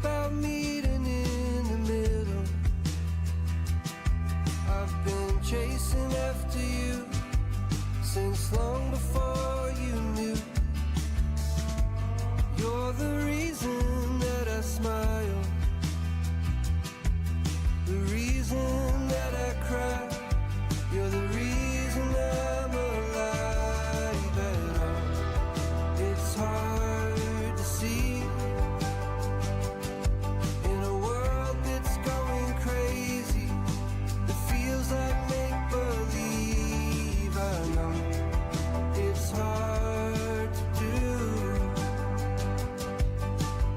about meeting in the middle. I've been chasing after you since long before you knew. You're the reason that I smile, the reason that I cry. You're the reason I'm alive at all. It's hard to see in a world that's going crazy. It feels like make-believe. I know it's hard to do.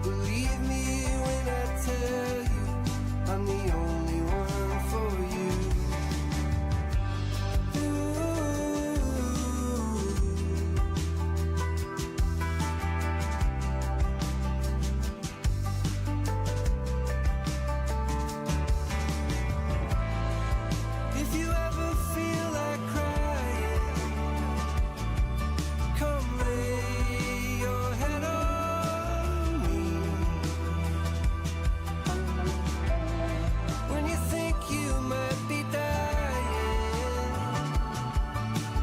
Believe me when I tell you I'm the only one for you. If you ever feel like crying, come lay your head on me. When you think you might be dying,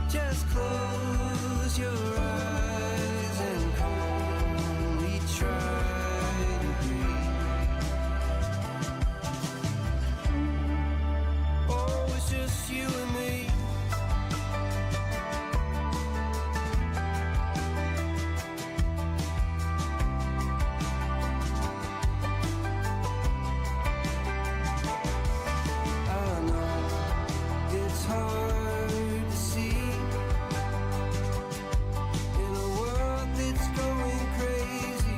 just close your eyes and calmly try to breathe. Oh, it's just you and me. I know it's hard to see in a world that's going crazy.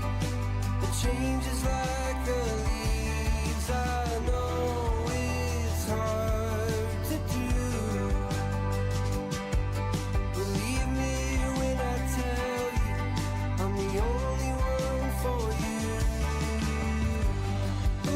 It changes like the leaves. I know it's hard to do. Believe me when I tell you I'm the only one for you. Ooh.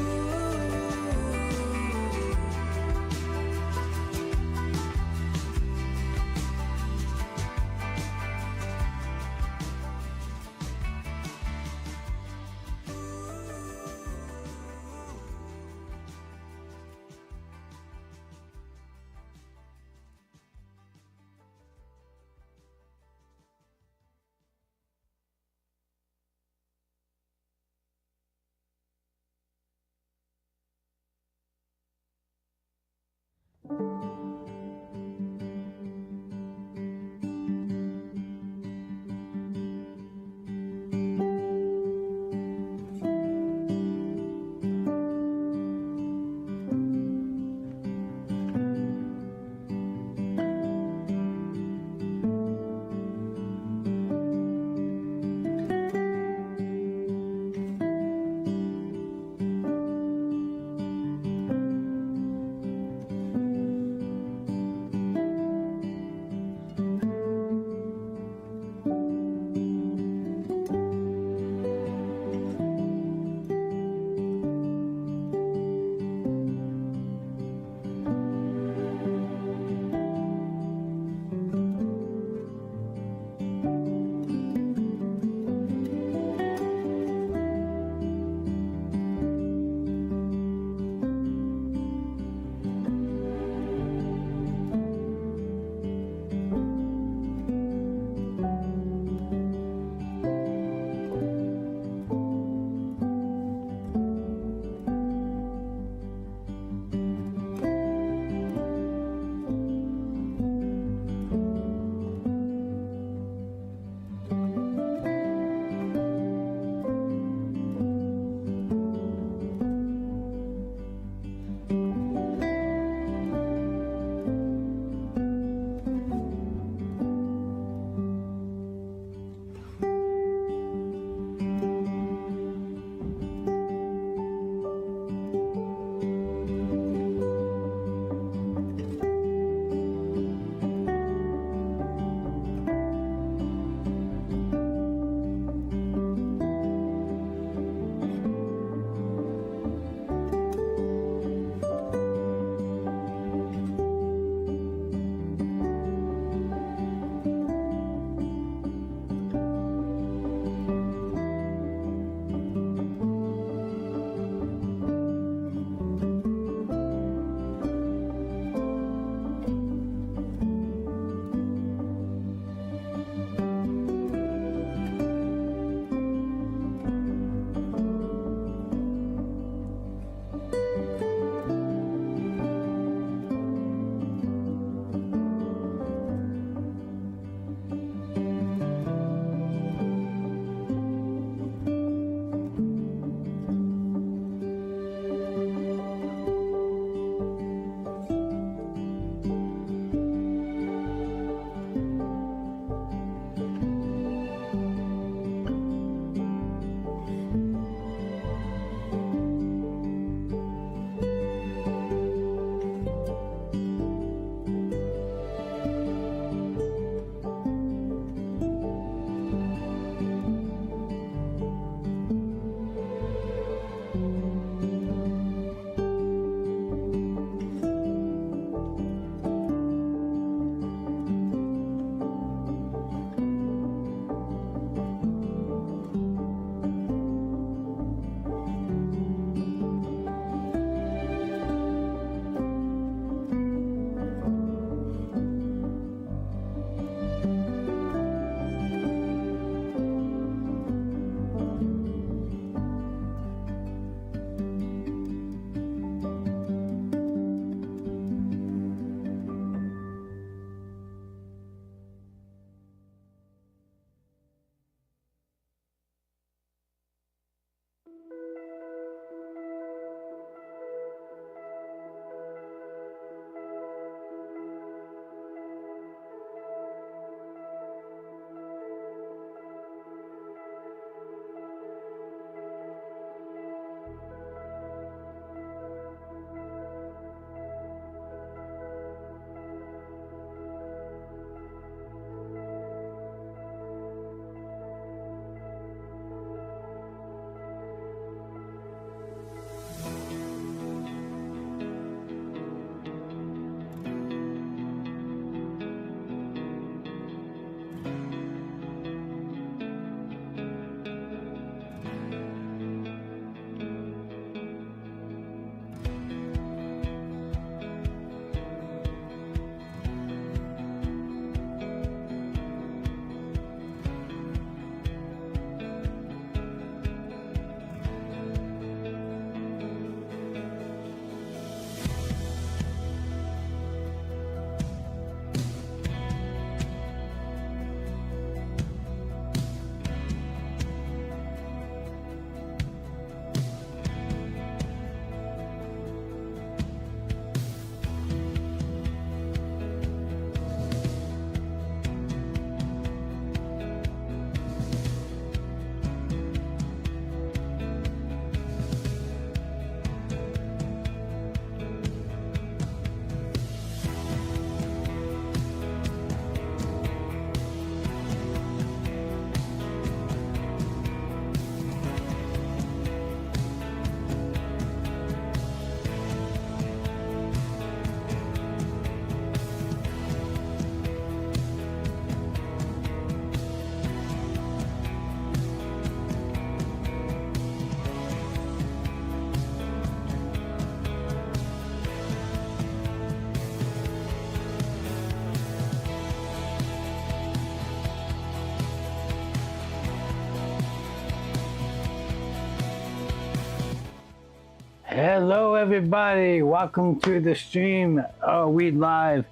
Hello everybody, welcome to the stream. Are we live?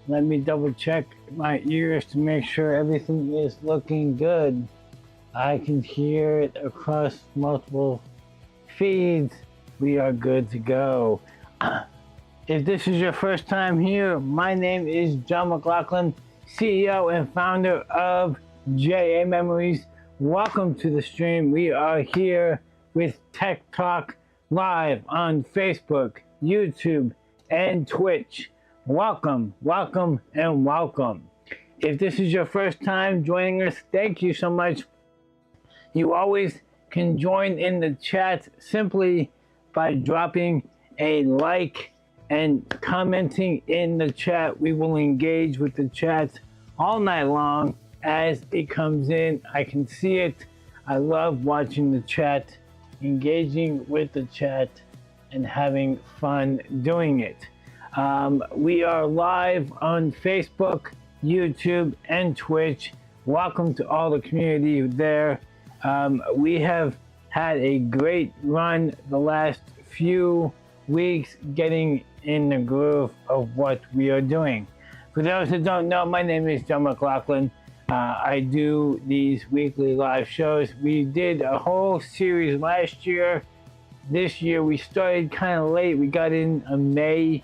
Let me double check my ears to make sure everything is looking good. I can hear it across multiple feeds. We are good to go. If this is your first time here, my name is John McLaughlin, CEO and founder of JA Memories. Welcome to the stream. We are here with Tech Talk live on Facebook, YouTube, and Twitch. Welcome, welcome, and welcome. If this is your first time joining us, thank you so much. You always can join in the chat simply by dropping a like and commenting in the chat. We will engage with the chat all night long as it comes in. I can see it. I love watching the chat, engaging with the chat, and having fun doing it. We are live on Facebook, YouTube, and Twitch. Welcome to all the community there. We have had a great run the last few weeks getting in the groove of what we are doing. For those that don't know, my name is John McLaughlin. I do these weekly live shows. We did a whole series last year. This year we started kind of late. We got in May,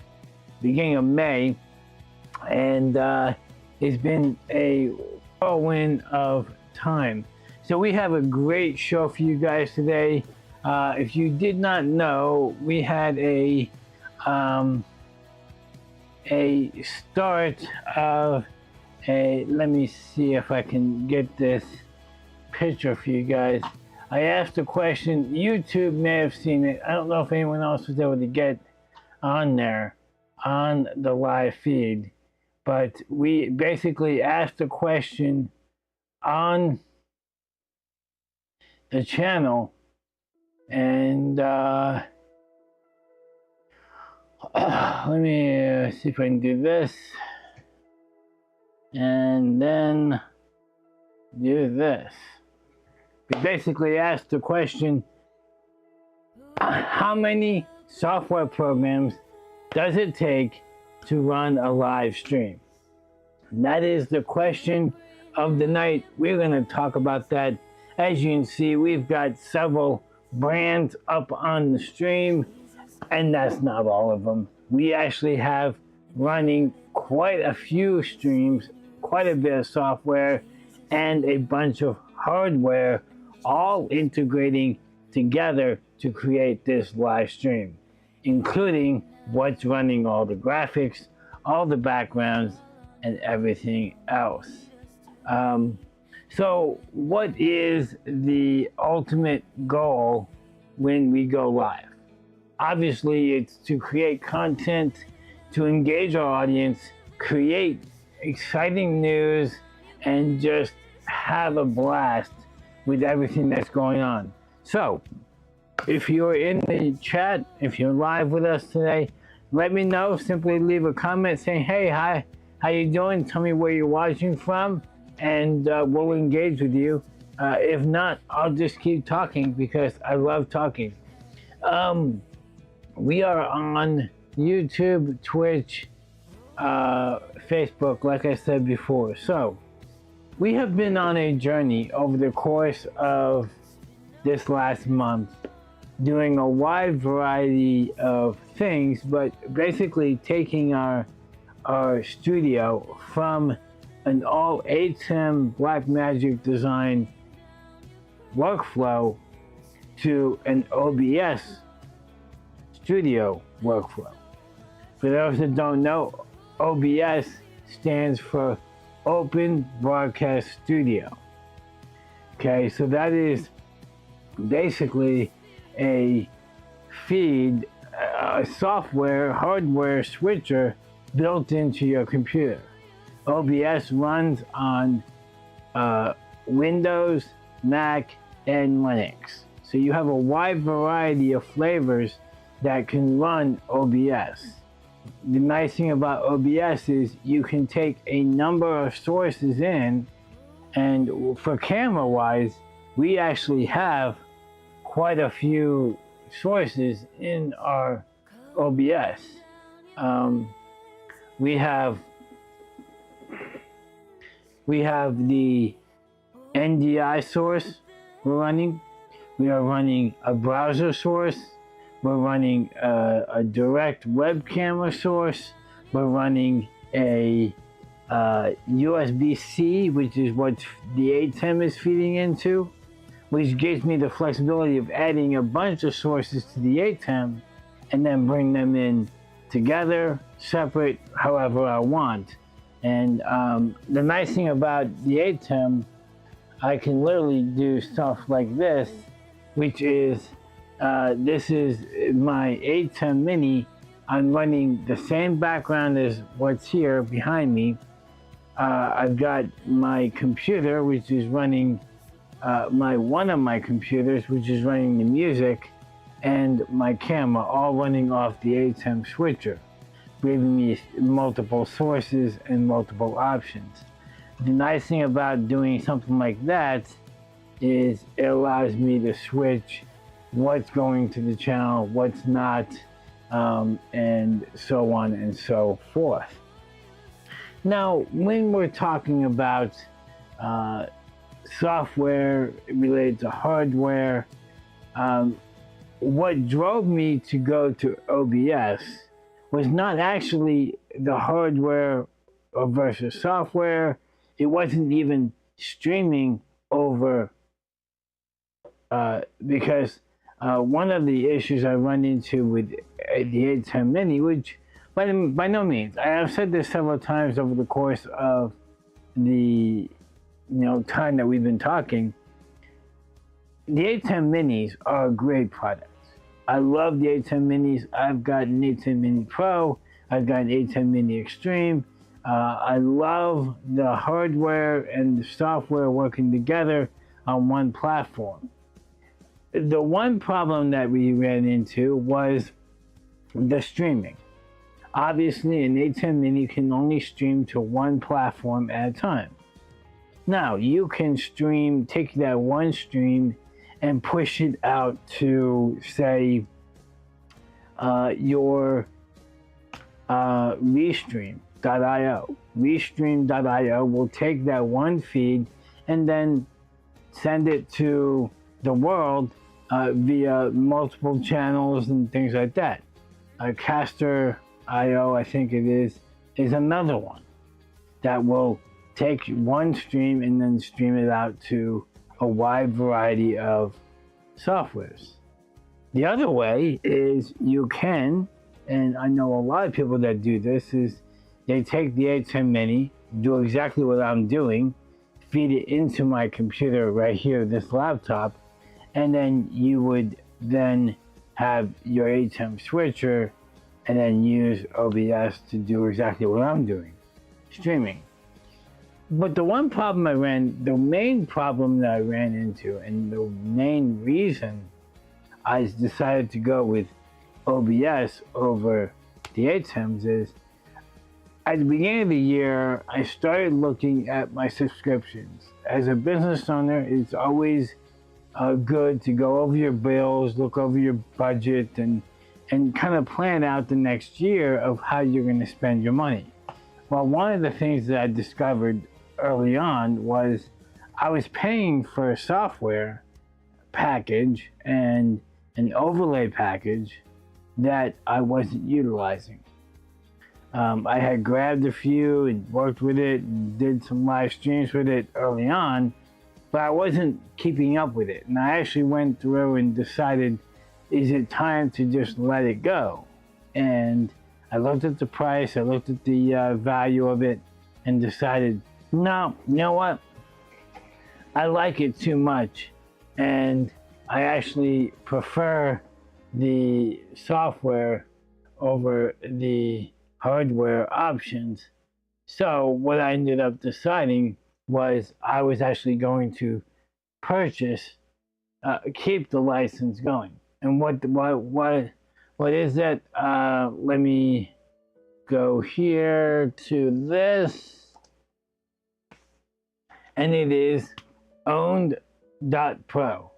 beginning of May, and it's been a whirlwind of time. So we have a great show for you guys today. If you did not know, we had a start of let me see if I can get this picture for you guys. I asked a question. YouTube may have seen it. I don't know if anyone else was able to get on there on the live feed, but we basically asked a question on the channel, and let me see if I can do this and then do this. We basically asked the question, how many software programs does it take to run a live stream? And that is the question of the night. We're going to talk about that. As you can see, we've got several brands up on the stream, and that's not all of them. We actually have running quite a few streams, quite a bit of software, and a bunch of hardware, all integrating together to create this live stream, including what's running all the graphics, all the backgrounds, and everything else. So what is the ultimate goal when we go live? Obviously, it's to create content, to engage our audience, create exciting news, and just have a blast with everything that's going on. So if you're in the chat, if you're live with us today, let me know. Simply leave a comment saying, hey, hi, how you doing? Tell me where you're watching from, and we'll engage with you. If not, I'll just keep talking because I love talking. We are on YouTube, Twitch, Facebook, like I said before. So we have been on a journey over the course of this last month, doing a wide variety of things, but basically taking our studio from an all Atem Blackmagic design workflow to an OBS Studio workflow. For those that don't know, OBS stands for Open Broadcast Studio. Okay, so that is basically a feed, a software, hardware switcher built into your computer. OBS runs on Windows, Mac, and Linux. So you have a wide variety of flavors that can run OBS. The nice thing about OBS is you can take a number of sources in, and for camera wise, we actually have quite a few sources in our OBS. We have the NDI source we're running. We are running a browser source. We're running a direct web camera source. We're running a USB-C, which is what the Atem is feeding into, which gives me the flexibility of adding a bunch of sources to the Atem and then bring them in together, separate, however I want. And the nice thing about the Atem, I can literally do stuff like this, which is, this is my Atem Mini. I'm running the same background as what's here behind me. I've got my computer, which is running one of my computers, which is running the music, and my camera, all running off the Atem switcher, giving me multiple sources and multiple options. The nice thing about doing something like that is it allows me to switch what's going to the channel, what's not, and so on and so forth. Now, when we're talking about software related to hardware, what drove me to go to OBS was not actually the hardware versus software. It wasn't even streaming over, because one of the issues I run into with the Atem Mini, which by no means, I have said this several times over the course of the time that we've been talking, the Atem Minis are a great product. I love the Atem Minis. I've got an Atem Mini Pro. I've got an Atem Mini Extreme. I love the hardware and the software working together on one platform. The one problem that we ran into was the streaming. Obviously, an Atem Mini can only stream to one platform at a time. Now, you can take that one stream and push it out to, say, your Restream.io. Restream.io will take that one feed and then send it to the world via multiple channels and things like that. Caster.io, I think it is another one that will take one stream and then stream it out to a wide variety of softwares. The other way is you can, and I know a lot of people that do this, is they take the Atem Mini, do exactly what I'm doing, feed it into my computer right here, this laptop, and then you would then have your Atem switcher and then use OBS to do exactly what I'm doing, streaming. But the main problem that I ran into, and the main reason I decided to go with OBS over the Atems is, at the beginning of the year, I started looking at my subscriptions. As a business owner, it's always good to go over your bills, look over your budget, and kind of plan out the next year of how you're going to spend your money. Well, one of the things that I discovered early on was I was paying for a software package and an overlay package that I wasn't utilizing. I had grabbed a few and worked with it and did some live streams with it early on, but I wasn't keeping up with it. And I actually went through and decided, is it time to just let it go? And I looked at the price, I looked at the value of it, and decided, no, you know what? I like it too much, and I actually prefer the software over the hardware options. So what I ended up deciding was I was actually going to keep the license going. And what is that? Let me go here to this. And it is owned.pro.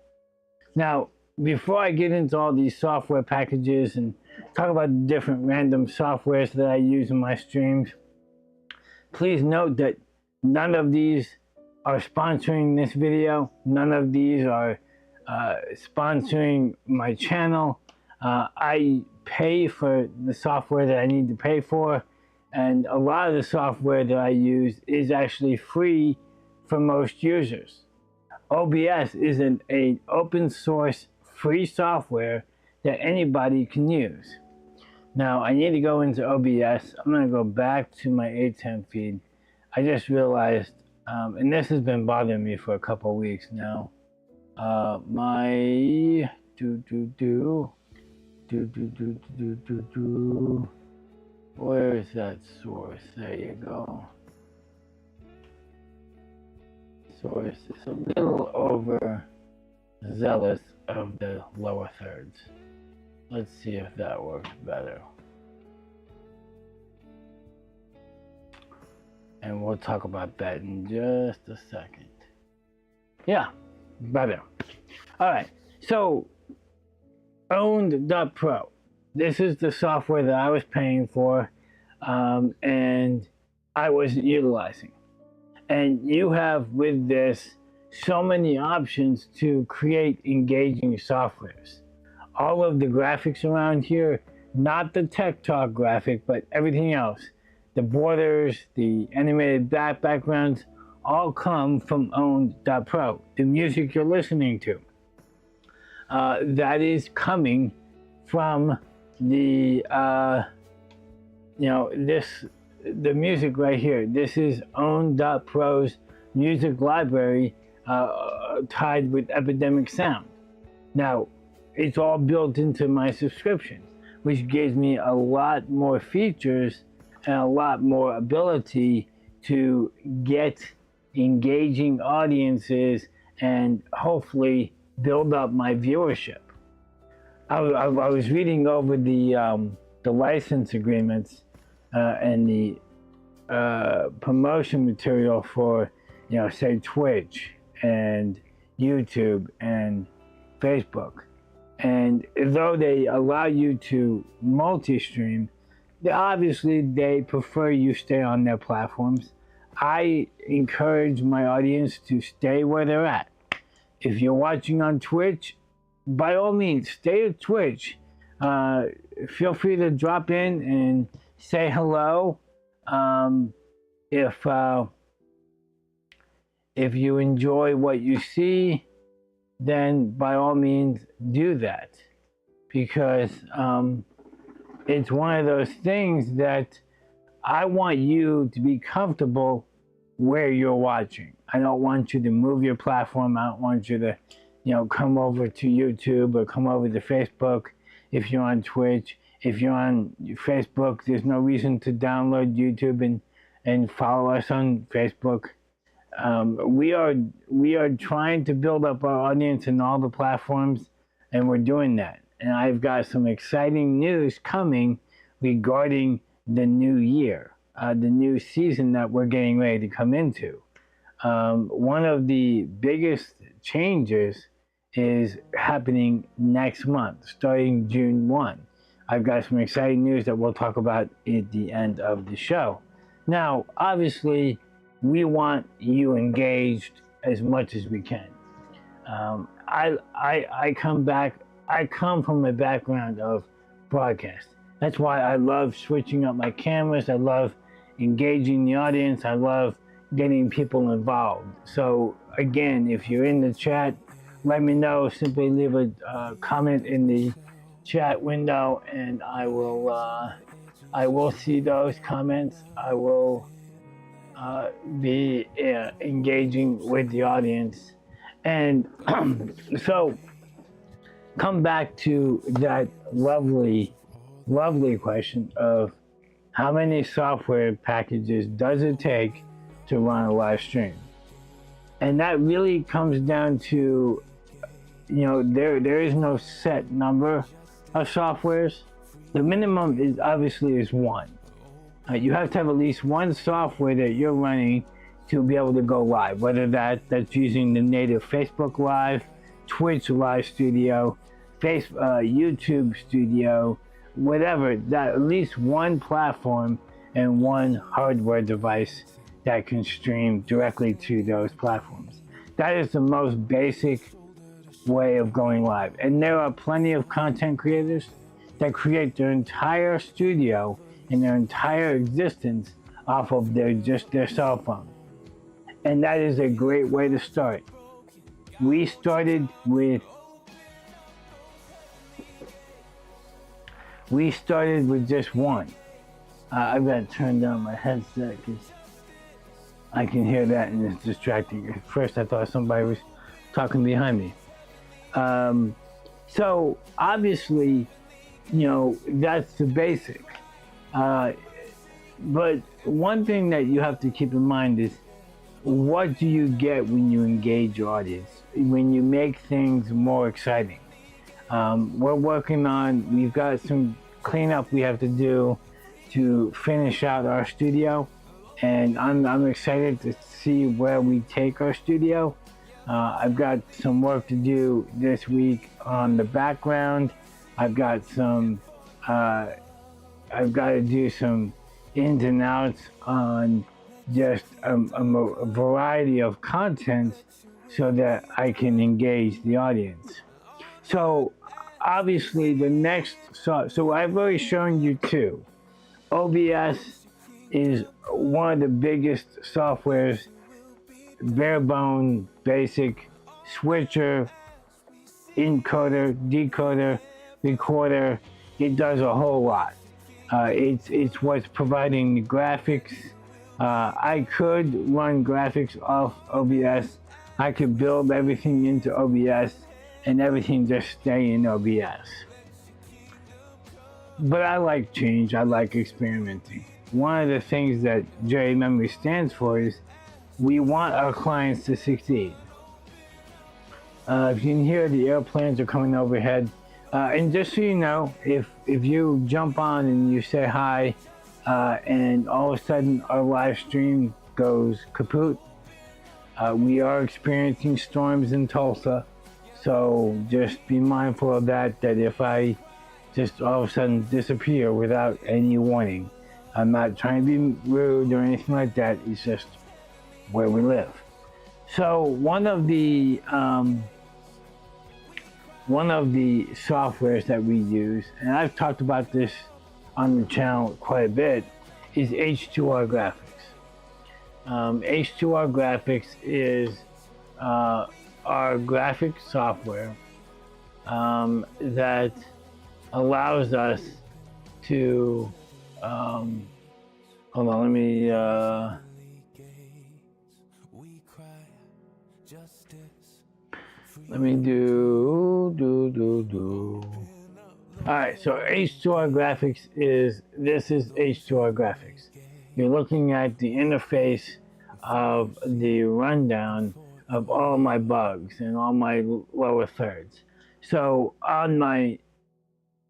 Now, before I get into all these software packages and talk about the different random softwares that I use in my streams, please note that none of these are sponsoring this video. None of these are sponsoring my channel. I pay for the software that I need to pay for, and a lot of the software that I use is actually free for most users. OBS is an open source free software that anybody can use. Now I need to go into OBS. I'm going to go back to my Atem feed. I just realized, and this has been bothering me for a couple of weeks now. Where is that source? There you go. Source is a little over zealous of the lower thirds. Let's see if that works better. And we'll talk about that in just a second. Yeah, better. All right, so owned.pro. This is the software that I was paying for and I wasn't utilizing. And you have with this so many options to create engaging softwares. All of the graphics around here, not the Tech Talk graphic, but everything else, the borders, the animated backgrounds, all come from owned.pro. The music you're listening to, that is coming from the, the music right here. This is owned.pro's music library tied with Epidemic Sound. Now, it's all built into my subscription, which gives me a lot more features and a lot more ability to get engaging audiences and hopefully build up my viewership. I was reading over the license agreements and the promotion material for, say Twitch and YouTube and Facebook. And though they allow you to multi-stream, obviously they prefer you stay on their platforms. I encourage my audience to stay where they're at. If you're watching on Twitch, by all means, stay at Twitch. Feel free to drop in and say hello. If you enjoy what you see, then by all means do that, because it's one of those things that I want you to be comfortable where you're watching. I don't want you to move your platform. I don't want you to, come over to YouTube or come over to Facebook if you're on Twitch. If you're on Facebook, there's no reason to download YouTube and follow us on Facebook. We are trying to build up our audience in all the platforms, and we're doing that. And I've got some exciting news coming regarding the new year, the new season that we're getting ready to come into. One of the biggest changes is happening next month, starting June 1. I've got some exciting news that we'll talk about at the end of the show. Now, obviously, we want you engaged as much as we can. I come from a background of broadcast. That's why I love switching up my cameras. I love engaging the audience. I love getting people involved. So again, if you're in the chat, let me know. Simply leave a comment in the chat window, and I will see those comments. I will be engaging with the audience. And so come back to that lovely question of how many software packages does it take to run a live stream? And that really comes down to, there is no set number of softwares. The minimum is obviously one. You have to have at least one software that you're running to be able to go live, whether that's using the native Facebook Live, Twitch Live Studio, YouTube Studio, whatever, that at least one platform and one hardware device that can stream directly to those platforms. That is the most basic way of going live. And there are plenty of content creators that create their entire studio and their entire existence off of just their cell phone. And that is a great way to start. We started with just one. I've got to turn down my headset because I can hear that and it's distracting. At first I thought somebody was talking behind me. So obviously, that's the basic. But one thing that you have to keep in mind is, what do you get when you engage your audience? When you make things more exciting? We've got some cleanup we have to do to finish out our studio, and I'm excited to see where we take our studio. I've got some work to do this week on the background. I've got to do some ins and outs on just a variety of content so that I can engage the audience. So obviously so I've already shown you two. OBS is one of the biggest softwares, bare bone, basic switcher, encoder, decoder, recorder. It does a whole lot. It's what's providing the graphics. I could run graphics off OBS. I could build everything into OBS and everything just stay in OBS. But I like change. I like experimenting. One of the things that J Memory stands for is we want our clients to succeed. If you can hear, the airplanes are coming overhead. And just so you know, if you jump on and you say hi, and all of a sudden our live stream goes kaput, we are experiencing storms in Tulsa. So just be mindful of that if I just all of a sudden disappear without any warning. I'm not trying to be rude or anything like that. It's just where we live. So one of the softwares that we use, and I've talked about this on the channel quite a bit, is H2R Graphics. H2R Graphics is our graphic software that allows us to hold on, let me Alright, so H2R Graphics is H2R Graphics. You're looking at the interface of the rundown of all my bugs and all my lower thirds. So on my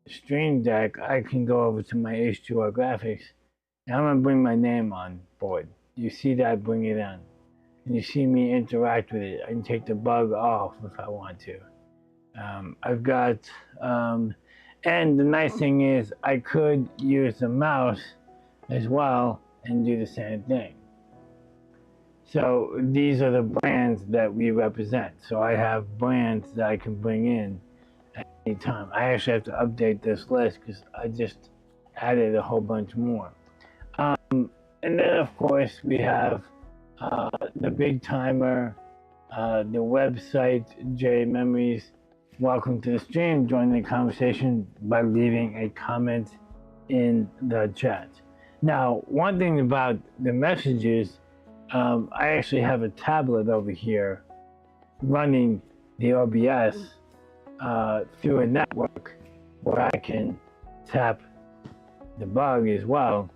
Stream Deck, I can go over to my H2R Graphics, and I'm going to bring my name on board. You see that, bring it on. And you see me interact with it. I can take the bug off if I want to. I've got, and the nice thing is I could use the mouse as well and do the same thing. So these are the brands that we represent. So I have brands that I can bring in at any time. I actually have to update this list because I just added a whole bunch more. And then of course we have the big timer, the website, J Memories. Welcome to the stream. Join the conversation by leaving a comment in the chat. Now, one thing about the messages, I actually have a tablet over here running the OBS through a network where I can tap the bug as well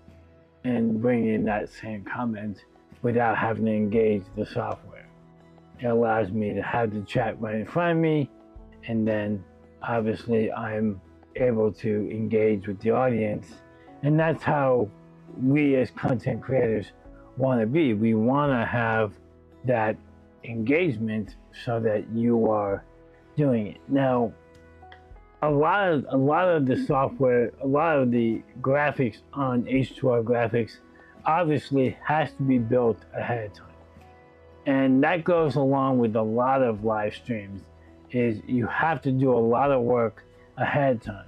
and bring in that same comment without having to engage the software. It allows me to have the chat right in front of me, and then obviously I'm able to engage with the audience. And that's how we as content creators want to be. We want to have that engagement so that you are doing it. Now, a lot of the software, a lot of the graphics on H2R Graphics obviously has to be built ahead of time. And that goes along with a lot of live streams, is you have to do a lot of work ahead of time.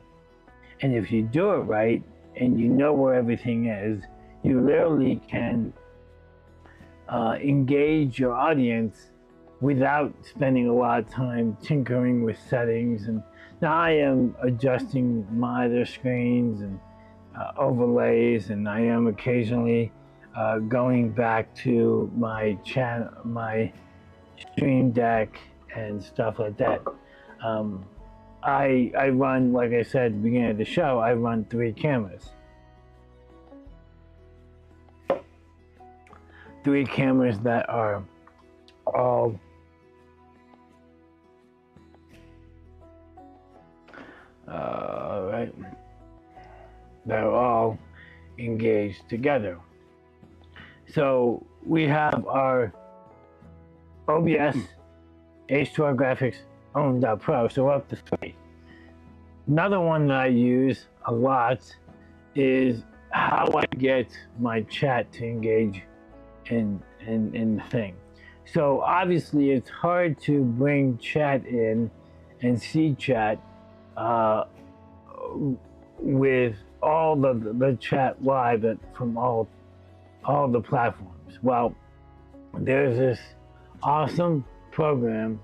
And if you do it right and you know where everything is, you literally can engage your audience without spending a lot of time tinkering with settings. And now I am adjusting monitor screens and overlays, and I am occasionally going back to my channel, my stream deck and stuff like that. I run, like I said at the beginning of the show, I run 3 cameras. 3 cameras that are all right. They're all engaged together. So we have our OBS H2R Graphics Own.Pro, so we're up to 3. Another one that I use a lot is how I get my chat to engage in the thing. So obviously it's hard to bring chat in and see chat with all the chat live from all the platforms. Well, there's this awesome program.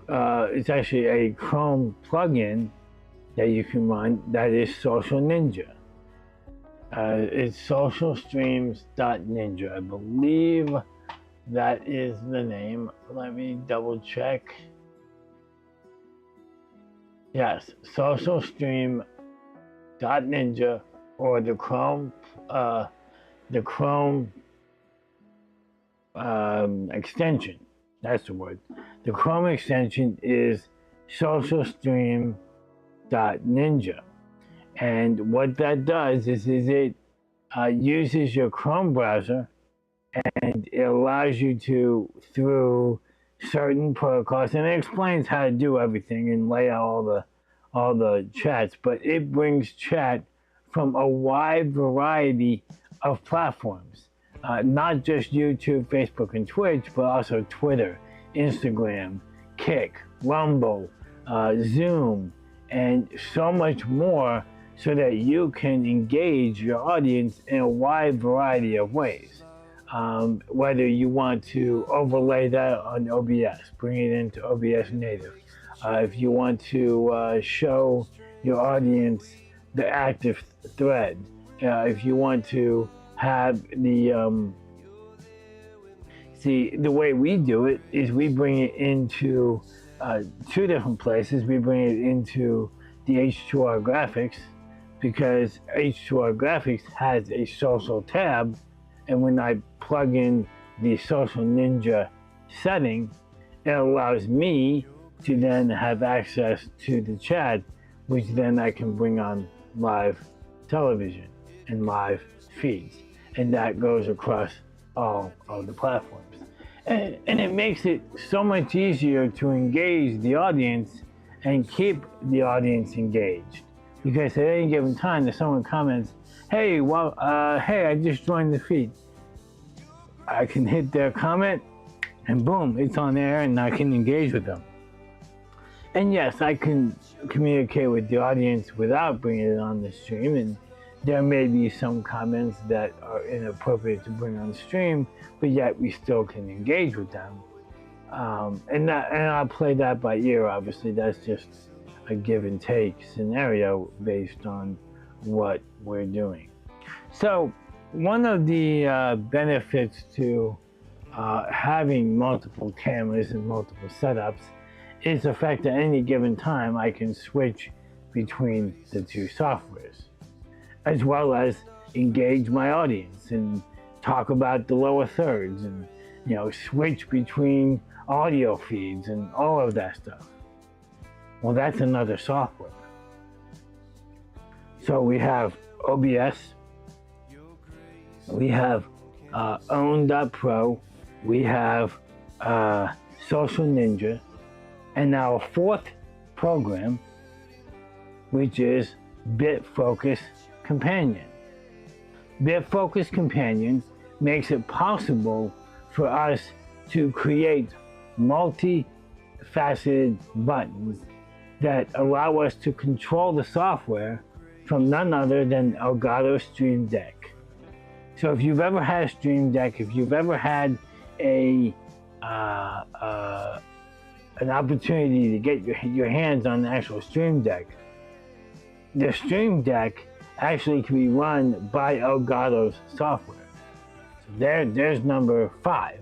It's actually a Chrome plugin that you can run that is Social Ninja. It's socialstreams.ninja. I believe that is the name. Let me double check. Yes, socialstream.ninja, or the Chrome extension. That's the word. The Chrome extension is socialstream.ninja. And what that does is it uses your Chrome browser, and it allows you to, through certain protocols, and it explains how to do everything and lay out all the chats, but it brings chat from a wide variety of platforms, not just YouTube, Facebook, and Twitch, but also Twitter, Instagram, Kick, Rumble, Zoom, and so much more, so that you can engage your audience in a wide variety of ways. Whether you want to overlay that on OBS, bring it into OBS native. If you want to show your audience the active thread. If you want to have the, see, the way we do it is we bring it into 2 different places. We bring it into the H2R Graphics, because H2R Graphics has a social tab, and when I plug in the Social Ninja setting, it allows me to then have access to the chat, which then I can bring on live television and live feeds, and that goes across all of the platforms. And it makes it so much easier to engage the audience and keep the audience engaged. Because at any given time, if someone comments, hey, well, hey, I just joined the feed, I can hit their comment, and boom, it's on there, and I can engage with them. And yes, I can communicate with the audience without bringing it on the stream, and there may be some comments that are inappropriate to bring on the stream, but yet we still can engage with them. And I'll play that by ear, obviously. That's just a give and take scenario based on what we're doing. So one of the benefits to having multiple cameras and multiple setups is the fact that at any given time I can switch between the 2 softwares, as well as engage my audience and talk about the lower thirds, and switch between audio feeds and all of that stuff. Well, that's another software. So we have OBS, we have Own.Pro, we have Social Ninja, and our fourth program, which is BitFocus Companion. BitFocus Companion makes it possible for us to create multi-faceted buttons that allow us to control the software from none other than Elgato Stream Deck. So if you've ever had a Stream Deck, if you've ever had an opportunity to get your hands on the actual Stream Deck, the Stream Deck actually can be run by Elgato's software. So there's number 5.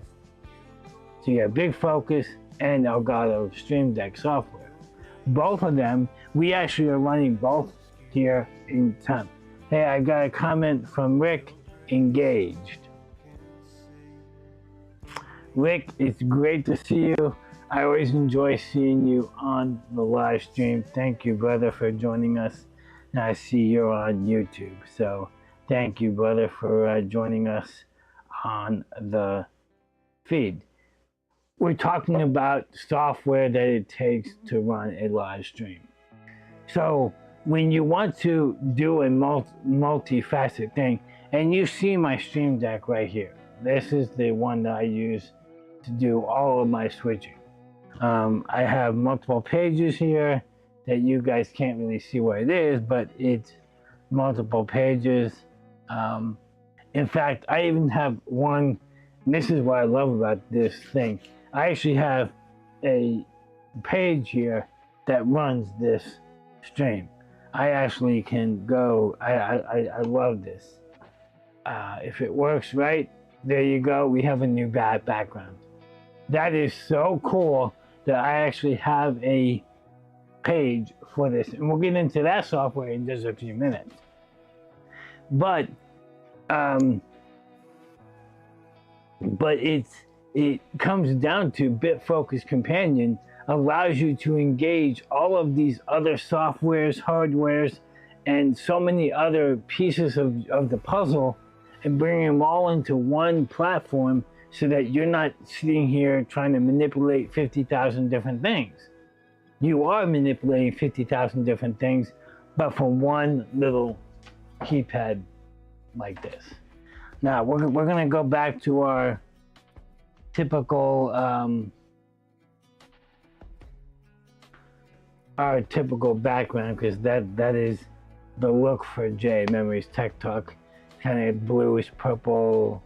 So you have BitFocus and Elgato Stream Deck software. Both of them, we actually are running both here in time. Hey, I got a comment from Rick, engaged. Rick, it's great to see you. I always enjoy seeing you on the live stream. Thank you, brother, for joining us. And I see you're on YouTube. So thank you, brother, for joining us on the feed. We're talking about software that it takes to run a live stream. So when you want to do a multi-faceted thing, and you see my Stream Deck right here. This is the one that I use to do all of my switching. I have multiple pages here that you guys can't really see what it is, but it's multiple pages. In fact, I even have one, and this is what I love about this thing. I actually have a page here that runs this stream. I actually can go, I love this. If it works right, there you go, we have a new background. That is so cool that I actually have a page for this, and we'll get into that software in just a few minutes. But it comes down to BitFocus Companion allows you to engage all of these other softwares, hardwares, and so many other pieces of the puzzle, and bring them all into one platform so that you're not sitting here trying to manipulate 50,000 different things. You are manipulating 50,000 different things, but from one little keypad like this. Now we're gonna go back to our typical background, because that is the look for Jay Memories Tech Talk. Kind of bluish purple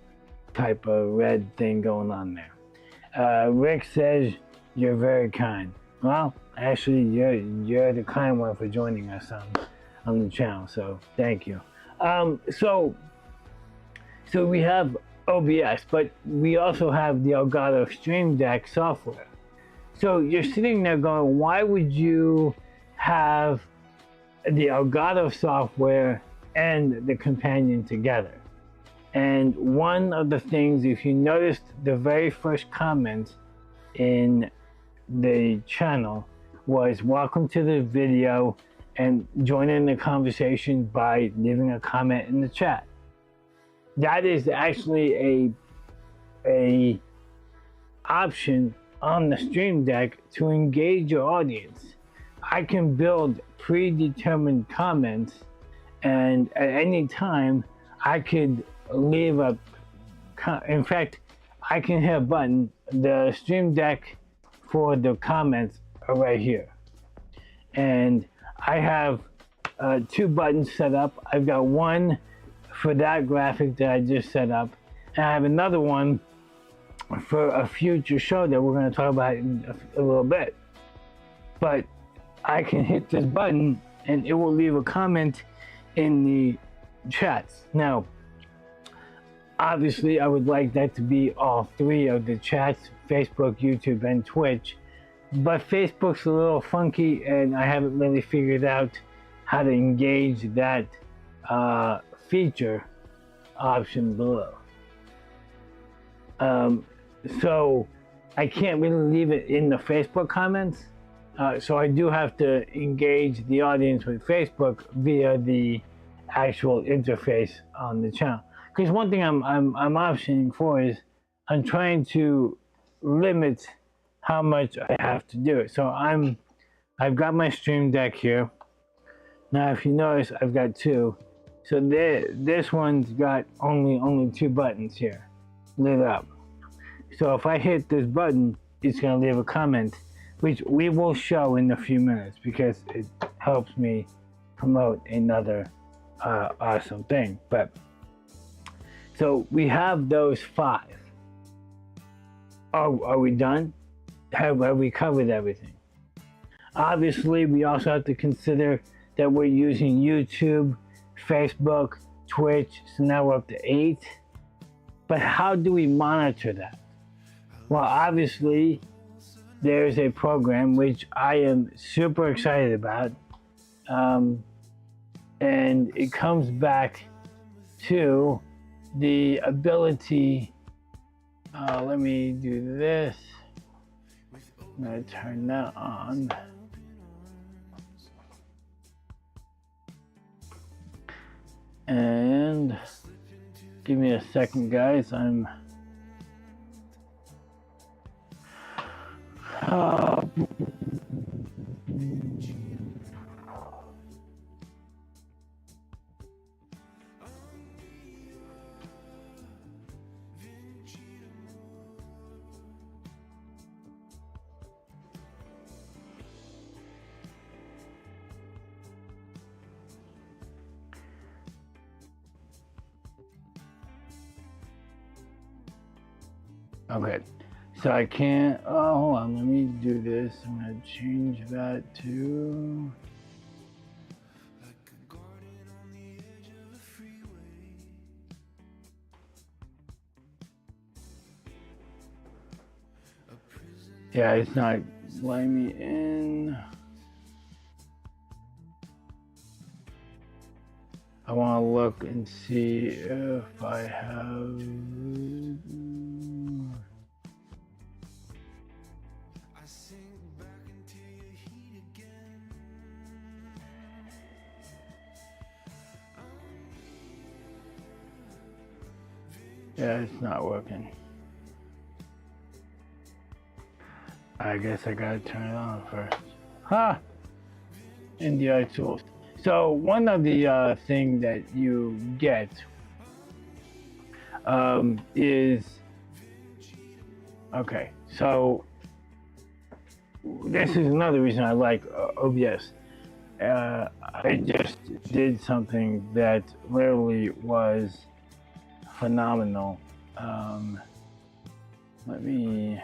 type of red thing going on there. Rick says you're very kind. Well, actually, you're the kind one for joining us on the channel. So thank you. So we have OBS, but we also have the Elgato Stream Deck software. So you're sitting there going, why would you have the Elgato software and the companion together? And one of the things, if you noticed the very first comment in the channel was welcome to the video and join in the conversation by leaving a comment in the chat. That is actually a option on the Stream Deck to engage your audience. I can build predetermined comments, and at any time I could leave a, in fact, I can hit a button. The Stream Deck for the comments are right here. And I have 2 buttons set up. I've got one for that graphic that I just set up, and I have another one for a future show that we're going to talk about in a little bit. But I can hit this button and it will leave a comment in the chats. Now, obviously, I would like that to be all 3 of the chats, Facebook, YouTube, and Twitch. But Facebook's a little funky, and I haven't really figured out how to engage that feature option below. So I can't really leave it in the Facebook comments. So I do have to engage the audience with Facebook via the actual interface on the channel. Because one thing I'm optioning for is I'm trying to limit how much I have to do it. So I've got my Stream Deck here. Now, if you notice, I've got two. So this one's got only two buttons here, lit up. So if I hit this button, it's gonna leave a comment, which we will show in a few minutes because it helps me promote another awesome thing. But so we have those 5. Are we done? Have we covered everything? Obviously, we also have to consider that we're using YouTube, Facebook, Twitch, so now we're up to 8. But how do we monitor that? Well, obviously, there's a program which I am super excited about, and it comes back to the ability. Let me do this. I'm going to turn that on. And give me a second, guys. I'm okay. So I can't, oh, hold on, let me do this. I'm gonna change that to, yeah, it's not letting me in. I wanna look and see if I have, yeah, it's not working. I guess I gotta turn it on first. Huh! NDI tools. So one of the thing that you get is, okay, so this is another reason I like OBS. I just did something that literally was phenomenal. Let me,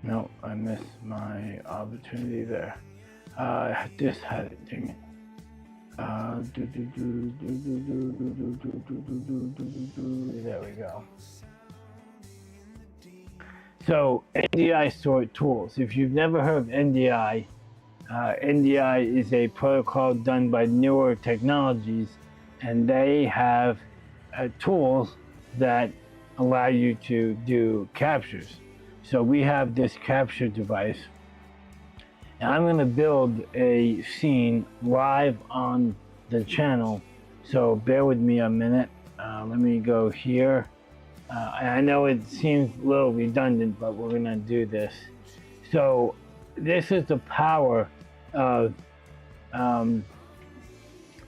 no, I missed my opportunity there. I just had it, dang it. There we go. So NDI sort tools. If you've never heard of NDI, NDI is a protocol done by Newer Technologies, and they have tools that allow you to do captures. So we have this capture device, and I'm going to build a scene live on the channel. So bear with me a minute. Let me go here. I know it seems a little redundant, but we're going to do this. So this is the power of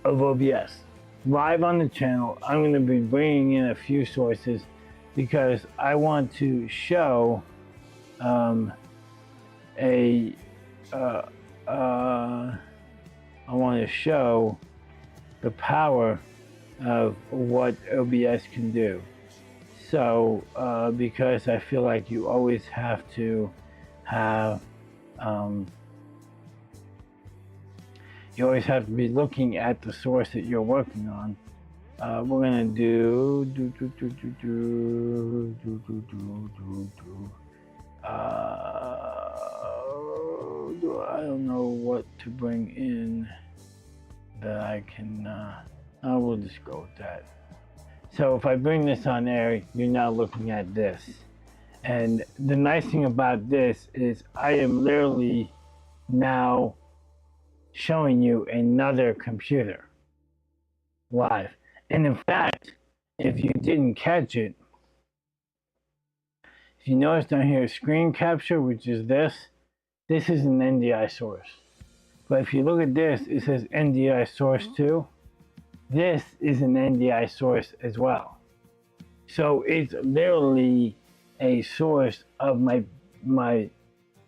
OBS. Live on the channel, I'm going to be bringing in a few sources because I want to show I want to show the power of what OBS can do. So because I feel like you always have to have you always have to be looking at the source that you're working on. We're gonna do I don't know what to bring in that I can. I will just go with that. So if I bring this on air, you're now looking at this. And the nice thing about this is I am literally now showing you another computer live. And in fact, if you didn't catch it, if you notice down here, screen capture, which is this is an NDI source. But if you look at this, it says NDI source 2. This is an NDI source as well. So it's literally a source of my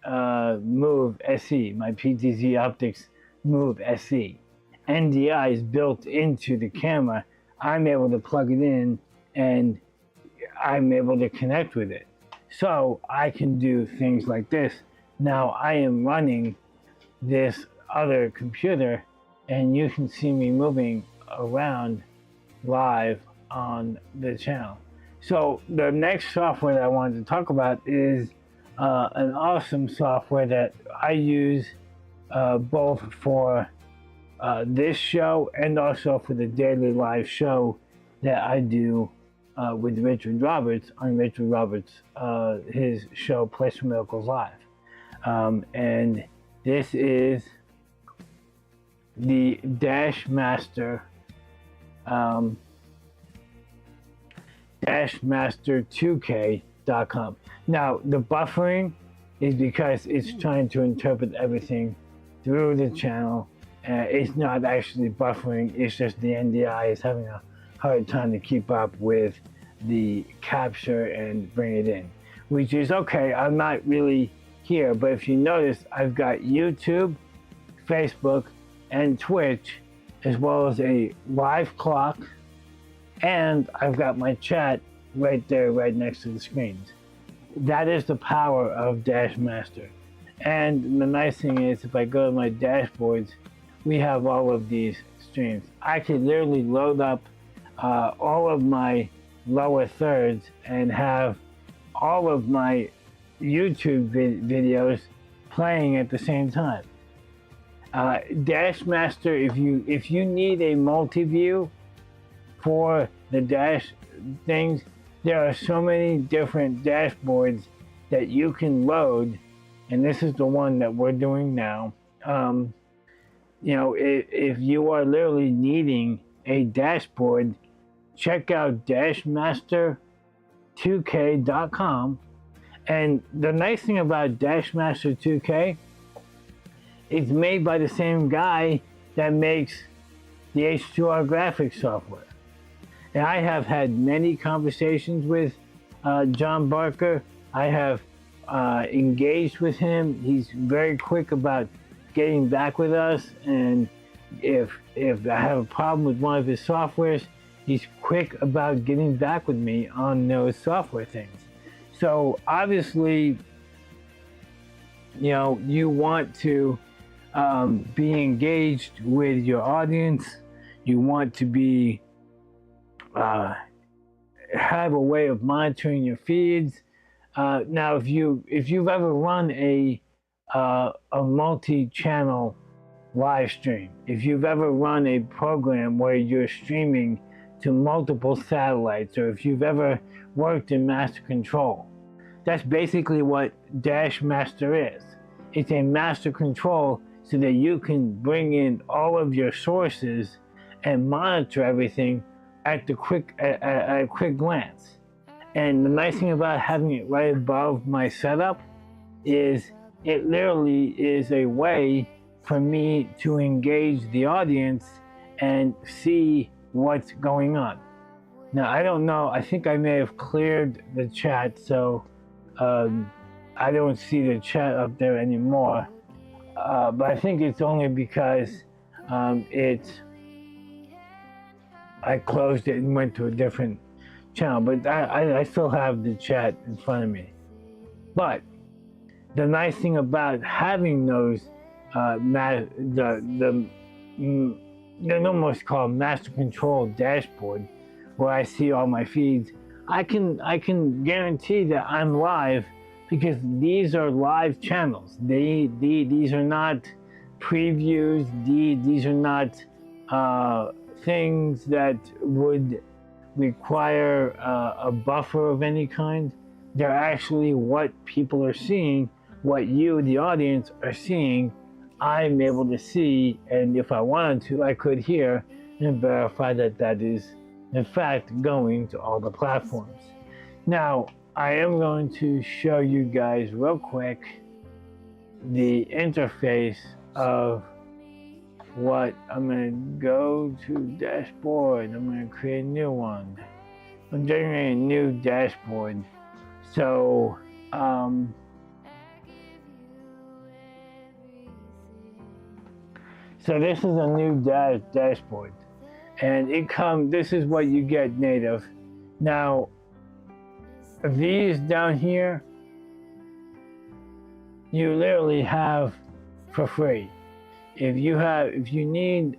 Move SE, my PTZ Optics Move SE. NDI is built into the camera. I'm able to plug it in and I'm able to connect with it. So I can do things like this. Now I am running this other computer and you can see me moving around live on the channel. So the next software that I wanted to talk about is an awesome software that I use both for this show and also for the daily live show that I do with Richard Roberts on Richard Roberts, his show Place for Miracles Live. And this is the Dashmaster Dashmaster2k.com. Now the buffering is because it's trying to interpret everything through the channel. It's not actually buffering, it's just the NDI is having a hard time to keep up with the capture and bring it in, which is okay. I'm not really here, but if you notice, I've got YouTube, Facebook, and Twitch, as well as a live clock, and I've got my chat right there, right next to the screens. That is the power of Dashmaster. And the nice thing is, if I go to my dashboards, we have all of these streams. I could literally load up all of my lower thirds and have all of my YouTube videos playing at the same time. Dashmaster, if you need a multi-view for the dash things, there are so many different dashboards that you can load, and this is the one that we're doing now. You know, if you are literally needing a dashboard, check out Dashmaster2k.com. And the nice thing about Dashmaster2k, it's made by the same guy that makes the H2R graphics software. And I have had many conversations with John Barker. I have engaged with him. He's very quick about getting back with us, and if I have a problem with one of his softwares, he's quick about getting back with me on those software things. So obviously, you know, you want to be engaged with your audience. You want to be have a way of monitoring your feeds. Now, if you've ever run a multi-channel live stream, if you've ever run a program where you're streaming to multiple satellites, or if you've ever worked in master control, that's basically what Dashmaster is. It's a master control so that you can bring in all of your sources and monitor everything at a quick glance. And the nice thing about having it right above my setup is it literally is a way for me to engage the audience and see what's going on. Now, I don't know, I think I may have cleared the chat, so I don't see the chat up there anymore. But I think it's only because I closed it and went to a different channel, but I still have the chat in front of me. But the nice thing about having those, they're almost called master control dashboard, where I see all my feeds, I can guarantee that I'm live, because these are live channels. These are not previews. These are not things that would require a buffer of any kind. They're actually what people are seeing, what you, the audience, are seeing. I'm able to see, and if I wanted to, I could hear and verify that that is in fact, going to all the platforms. Now, I am going to show you guys real quick the interface of what I'm going to go to dashboard. I'm going to create a new one. I'm generating a new dashboard. So, so this is a new dashboard, and this is what you get native. Now, these down here, you literally have for free. If you need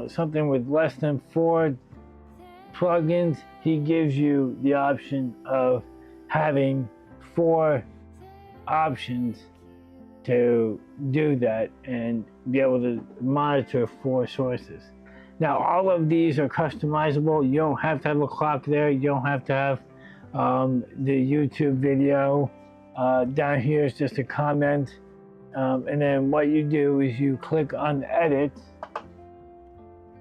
something with less than 4 plugins, he gives you the option of having 4 options to do that and be able to monitor 4 sources. Now, all of these are customizable. You don't have to have a clock there. You don't have to have the YouTube video. Down here is just a comment. And then what you do is you click on edit,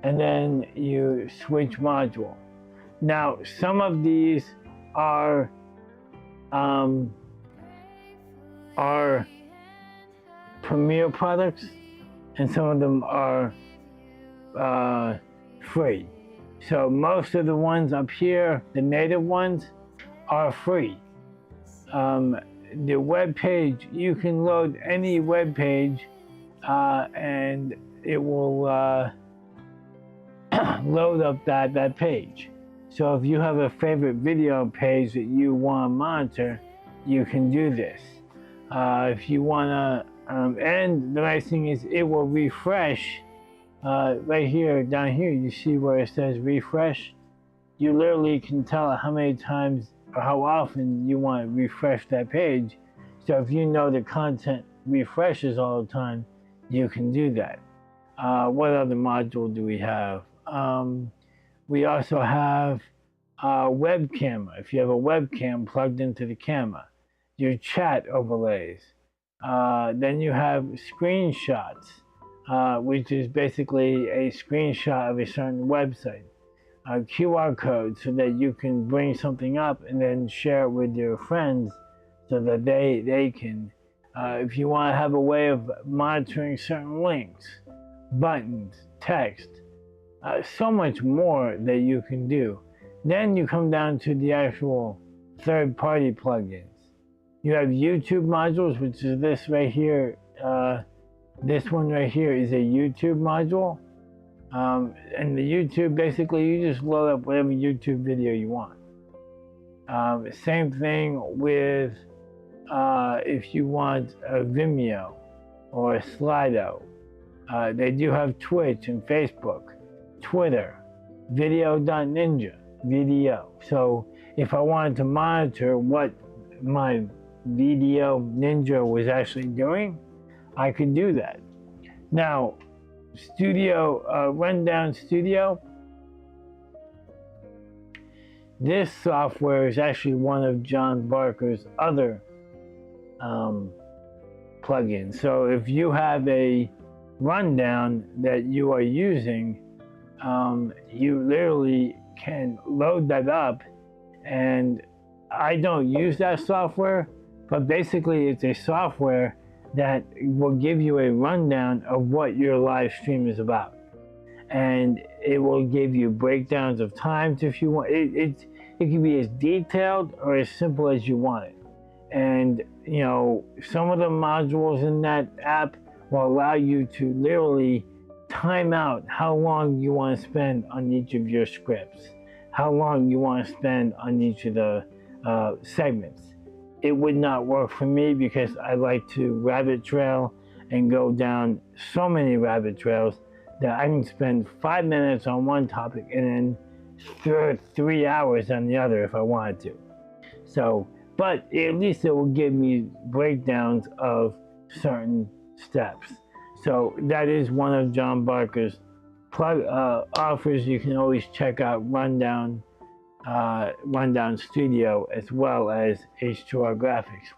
and then you switch module. Now, some of these are Premiere products, and some of them are free. So most of the ones up here, the native ones, are free. The web page, you can load any web page and it will load up that page. So if you have a favorite video page that you want to monitor, you can do this. If you want to, and the nice thing is it will refresh right here, down here, you see where it says refresh. You literally can tell how many times or how often you want to refresh that page. So if you know the content refreshes all the time, you can do that. What other module do we have? We also have web camera. If you have a webcam plugged into the camera, your chat overlays. Then you have screenshots, which is basically a screenshot of a certain website. QR code, so that you can bring something up and then share it with your friends so that they can. If you want to have a way of monitoring certain links, buttons, text, so much more that you can do. Then you come down to the actual third-party plugins. You have YouTube modules, which is this right here. This one right here is a YouTube module. And the YouTube, basically, you just load up whatever YouTube video you want. Same thing with if you want a Vimeo or a Slido. They do have Twitch and Facebook, Twitter, video.ninja, video. So if I wanted to monitor what my video ninja was actually doing, I could do that. Now, Rundown Studio, this software is actually one of John Barker's other plugins. So if you have a Rundown that you are using, you literally can load that up. And I don't use that software, but basically it's a software that will give you a rundown of what your live stream is about, and it will give you breakdowns of times if you want. It can be as detailed or as simple as you want it. And you know, some of the modules in that app will allow you to literally time out how long you want to spend on each of your scripts, how long you want to spend on each of the segments. It would not work for me because I like to rabbit trail and go down so many rabbit trails that I can spend 5 minutes on one topic and then 3 hours on the other if I wanted to. So, but at least it will give me breakdowns of certain steps. So that is one of John Barker's offers. You can always check out Rundown Studio as well as H2R Graphics.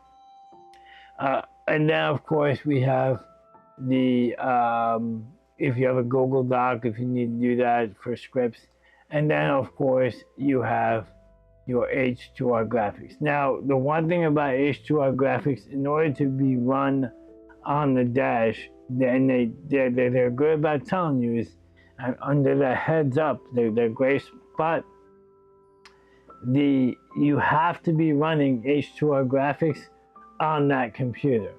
And then of course we have the, if you have a Google Doc, if you need to do that for scripts, And then, of course, you have your H2R graphics. Now, the one thing about H2R graphics, in order to be run on the dash, then they're good about telling you is under the heads up, the gray spot, you have to be running H2R graphics on that computer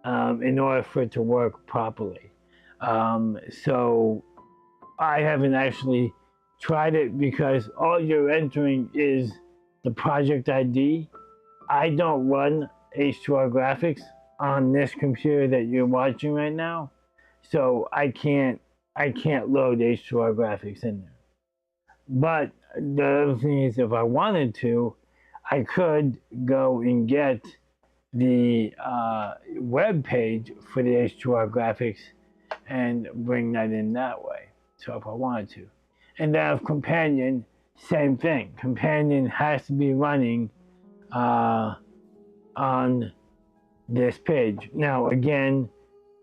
in order for it to work properly. So I haven't actually tried it because all you're entering is the project ID. I don't run H2R graphics on this computer that you're watching right now, so I can't load H2R graphics in there. But the other thing is, if I wanted to, I could go and get the web page for the H2R graphics and bring that in that way. So if I wanted to. And then with Companion, same thing. Companion has to be running on this page. Now again,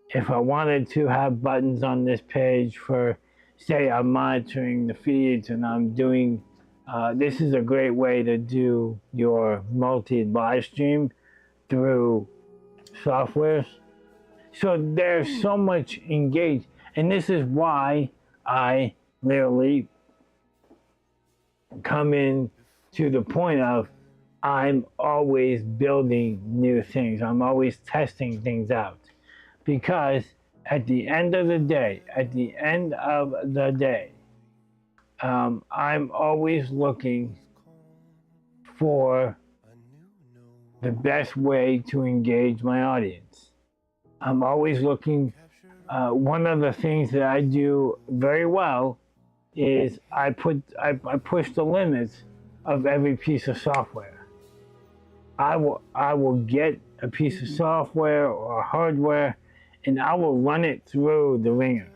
if I wanted to have buttons on this page for, say, I'm monitoring the feeds and I'm doing, this is a great way to do your multi-live stream through softwares. So there's so much engaged, and this is why I literally come in to the point of I'm always building new things. I'm always testing things out, because at the end of the day, I'm always looking for the best way to engage my audience. I'm always looking. One of the things that I do very well is I push the limits of every piece of software. I will get a piece of software or hardware, and I will run it through the ringer.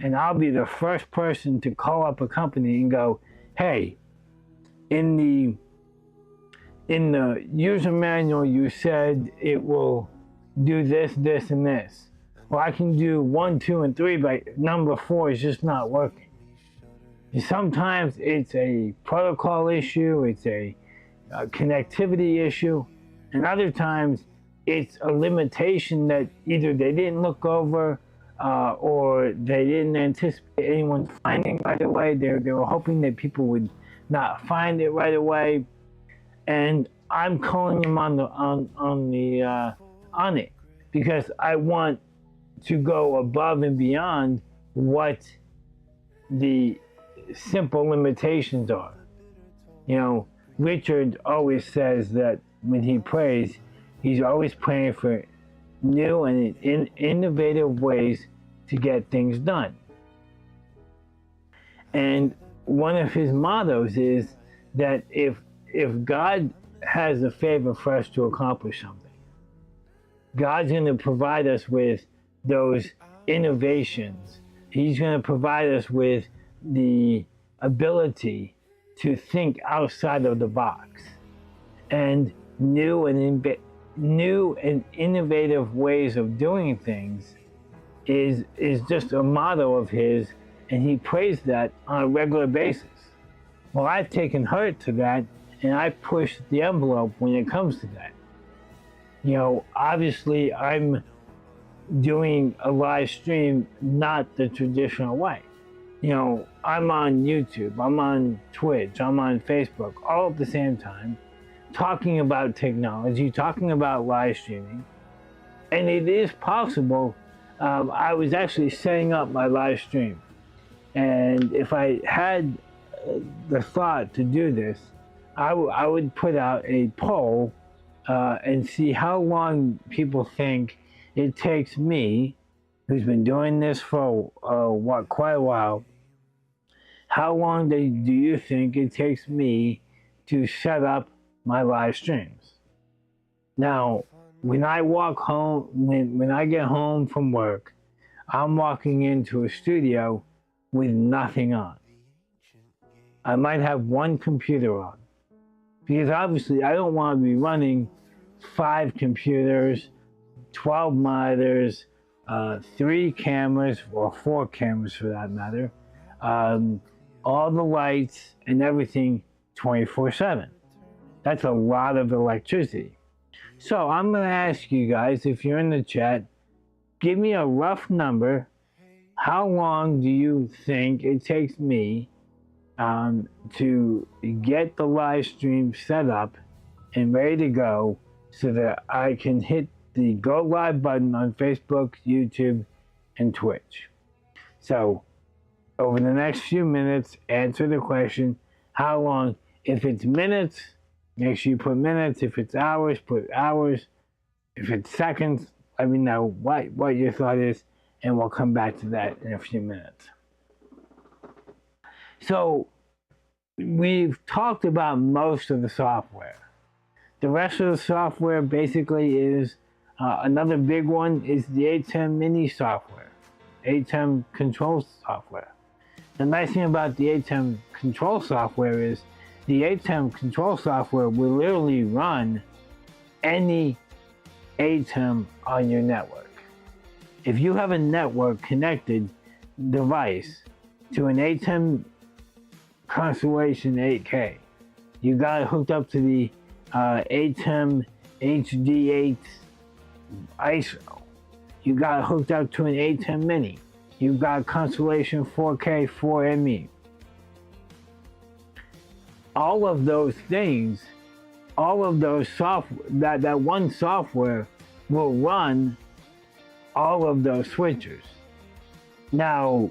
And I'll be the first person to call up a company and go, hey, in the user manual you said it will do this, this, and this. Well, I can do 1, 2, and 3, but number 4 is just not working. And sometimes it's a protocol issue, it's a connectivity issue, and other times it's a limitation that either they didn't look over or they didn't anticipate anyone finding right away. They were hoping that people would not find it right away, and I'm calling them on it because I want to go above and beyond what the simple limitations are. You know, Richard always says that when he prays, he's always praying for new and innovative ways to get things done. And one of his mottos is that if God has a favor for us to accomplish something, God's going to provide us with those innovations. He's going to provide us with the ability to think outside of the box, and new and innovative ways of doing things is just a motto of his, and he prays that on a regular basis. Well, I've taken heart to that, and I push the envelope when it comes to that. You know, obviously I'm doing a live stream not the traditional way. You know, I'm on YouTube, I'm on Twitch, I'm on Facebook, all at the same time, talking about technology, talking about live streaming. And it is possible. I was actually setting up my live stream, and if I had the thought to do this, I would put out a poll and see how long people think it takes me, who's been doing this for quite a while, how long do you think it takes me to set up my live streams? Now, when I walk home, when I get home from work, I'm walking into a studio with nothing on. I might have one computer on, because obviously I don't want to be running 5 computers, 12 monitors, 3 cameras, or 4 cameras for that matter, all the lights and everything 24/7. That's a lot of electricity. So I'm going to ask you guys, if you're in the chat, give me a rough number. How long do you think it takes me to get the live stream set up and ready to go so that I can hit the go live button on Facebook, YouTube, and Twitch? So over the next few minutes, answer the question, how long? If it's minutes, make sure you put minutes. If it's hours, put hours. If it's seconds, let me know what your thought is, and we'll come back to that in a few minutes. So we've talked about most of the software. The rest of the software basically is, another big one is the Atem mini software, Atem control software. The nice thing about the Atem control software is the Atem control software will literally run any Atem on your network. If you have a network connected device to an Atem Constellation 8K, you got it hooked up to the Atem HD8 ISO, you got it hooked up to an Atem Mini, you've got Constellation 4K 4ME. All of those things, all of those software, that one software will run all of those switchers. Now,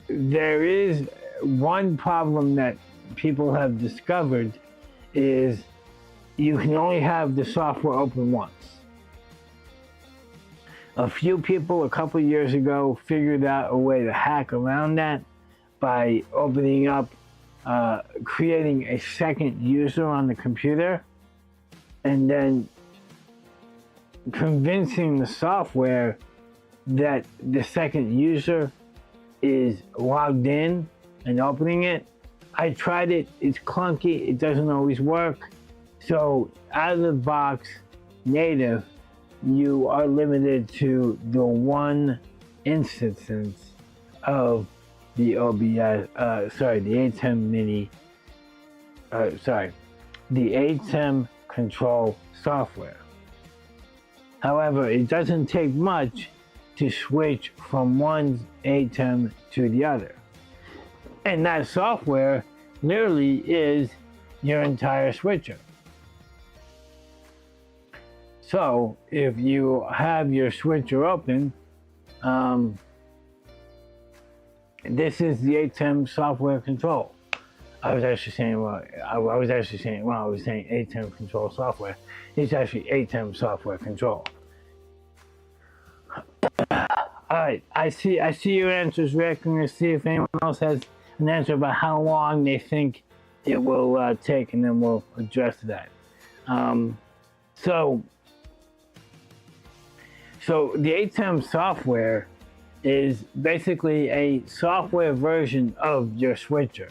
there is one problem that people have discovered is you can only have the software open once. A few people a couple years ago figured out a way to hack around that by opening up, creating a second user on the computer, and then convincing the software that the second user is logged in and opening it. I tried it, it's clunky, it doesn't always work. So out of the box, native, you are limited to the one instance of the OBS, the Atem Mini, the Atem control software. However, it doesn't take much to switch from one Atem to the other. And that software literally is your entire switcher. So if you have your switcher open, this is the Atem software control. I was saying Atem control software. It's actually Atem software control. Alright, I see your answers, Rick. I'm going to see if anyone else has an answer about how long they think it will take, and then we'll address that. So the Atem software is basically a software version of your switcher.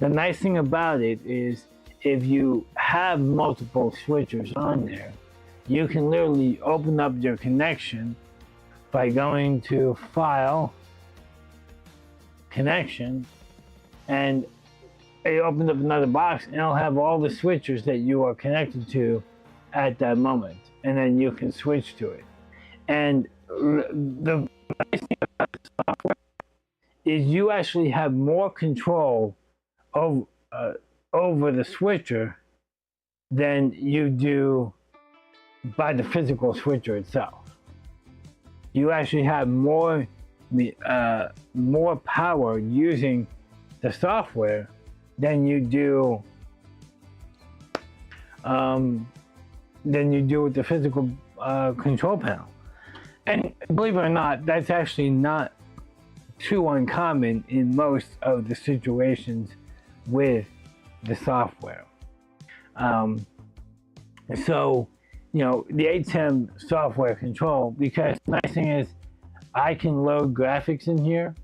The nice thing about it is if you have multiple switchers on there, you can literally open up your connection by going to File, Connection, and it opens up another box, and it'll have all the switchers that you are connected to at that moment, and then you can switch to it. And the nice thing about the software is you actually have more control over the switcher than you do by the physical switcher itself. You actually have more power using the software than you do with the physical control panel. And believe it or not, that's actually not too uncommon in most of the situations with the software. So, you know, the Atem software control, because the nice thing is I can load graphics in here.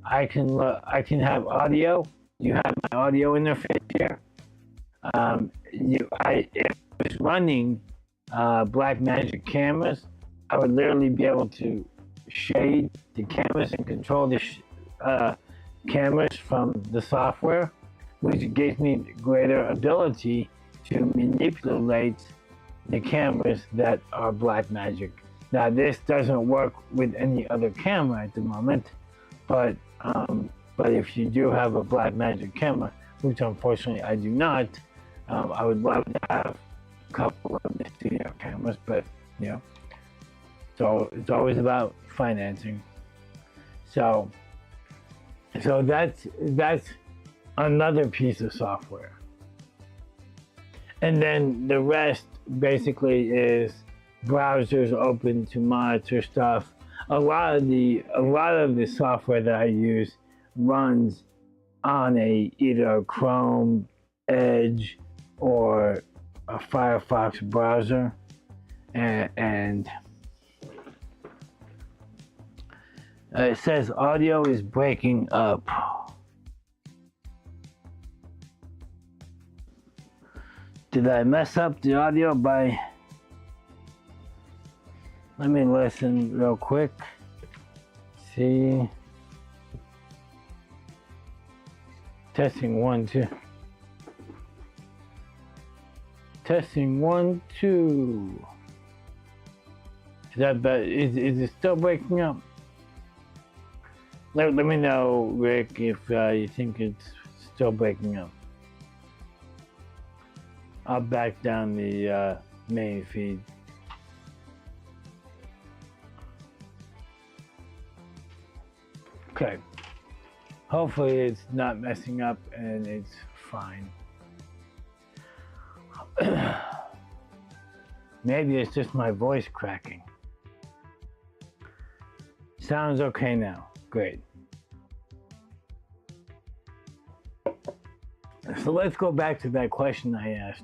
I can have audio. You have my audio interface here. If I was running Blackmagic cameras, I would literally be able to shade the cameras and control cameras from the software, which gives me greater ability to manipulate the cameras that are Blackmagic. Now, this doesn't work with any other camera at the moment, but if you do have a Blackmagic camera, which unfortunately I do not, I would love to have a couple of the studio cameras, but you know, so it's always about financing. So that's another piece of software. And then the rest basically is browsers open to monitor stuff. A lot of the software that I use runs on either a Chrome, Edge, or a Firefox browser, and it says audio is breaking up. Did I mess up the audio by... Let me listen real quick. See. Testing 1, 2. Testing 1, 2. Is that better? Is it still breaking up? Let me know, Rick, if you think it's still breaking up. I'll back down the main feed. Okay. Hopefully it's not messing up and it's fine. Maybe it's just my voice cracking. Sounds okay now. Great. So let's go back to that question I asked.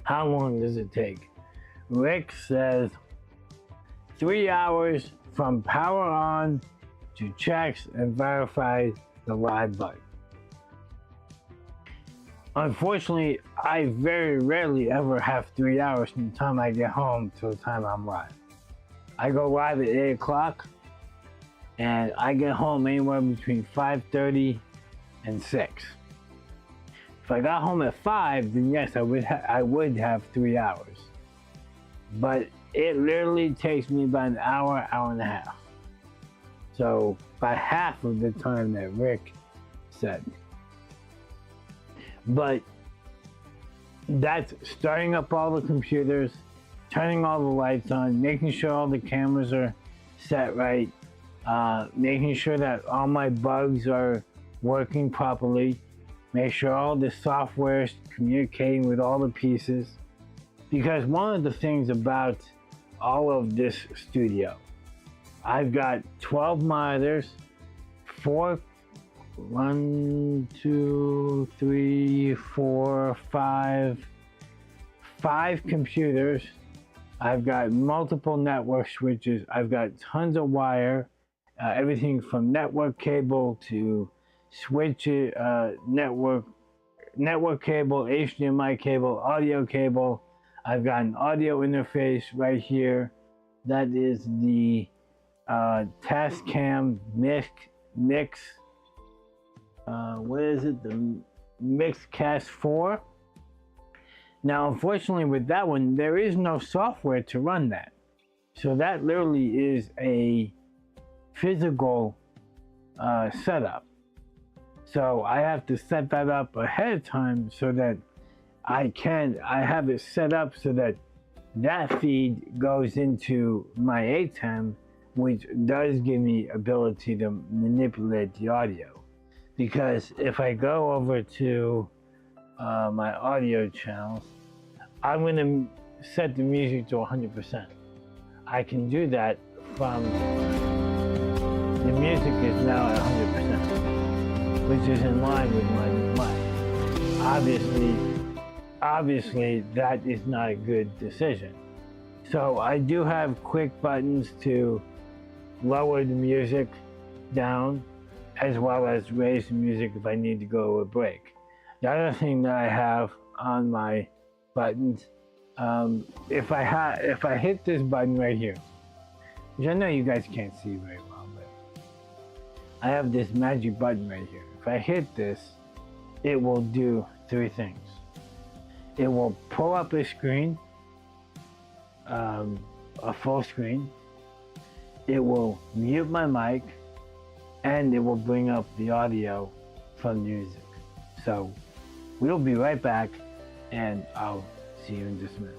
How long does it take? Rick says 3 hours from power on to checks and verify the live button. Unfortunately, I very rarely ever have 3 hours from the time I get home to the time I'm live. I go live at 8 o'clock and I get home anywhere between 5:30 and 6. If I got home at 5, then yes, I would have 3 hours. But it literally takes me about an hour, hour and a half. So by half of the time that Rick said. But that's starting up all the computers, turning all the lights on, making sure all the cameras are set right, making sure that all my bugs are working properly, make sure all the software is communicating with all the pieces. Because one of the things about all of this studio, I've got 12 monitors, 5 computers. I've got multiple network switches. I've got tons of wire, everything from network cable to switch network cable, HDMI cable, audio cable. I've got an audio interface right here. That is the Tascam Mix. What is it? The Mixcast 4. Now, unfortunately, with that one, there is no software to run that. So that literally is a physical setup. So I have to set that up ahead of time so that I have it set up so that that feed goes into my Atem, which does give me ability to manipulate the audio. Because if I go over to my audio channels, I'm going to set the music to 100%. I can do that from, the music is now at 100%, which is in line with my mic. Obviously that is not a good decision. So I do have quick buttons to lower the music down, as well as raise the music if I need to go to a break. The other thing that I have on my buttons, if I hit this button right here, which I know you guys can't see very well, but I have this magic button right here. If I hit this, it will do three things. It will pull up a screen, a full screen. It will mute my mic, and it will bring up the audio from the music. So we'll be right back, and I'll see you in just a minute.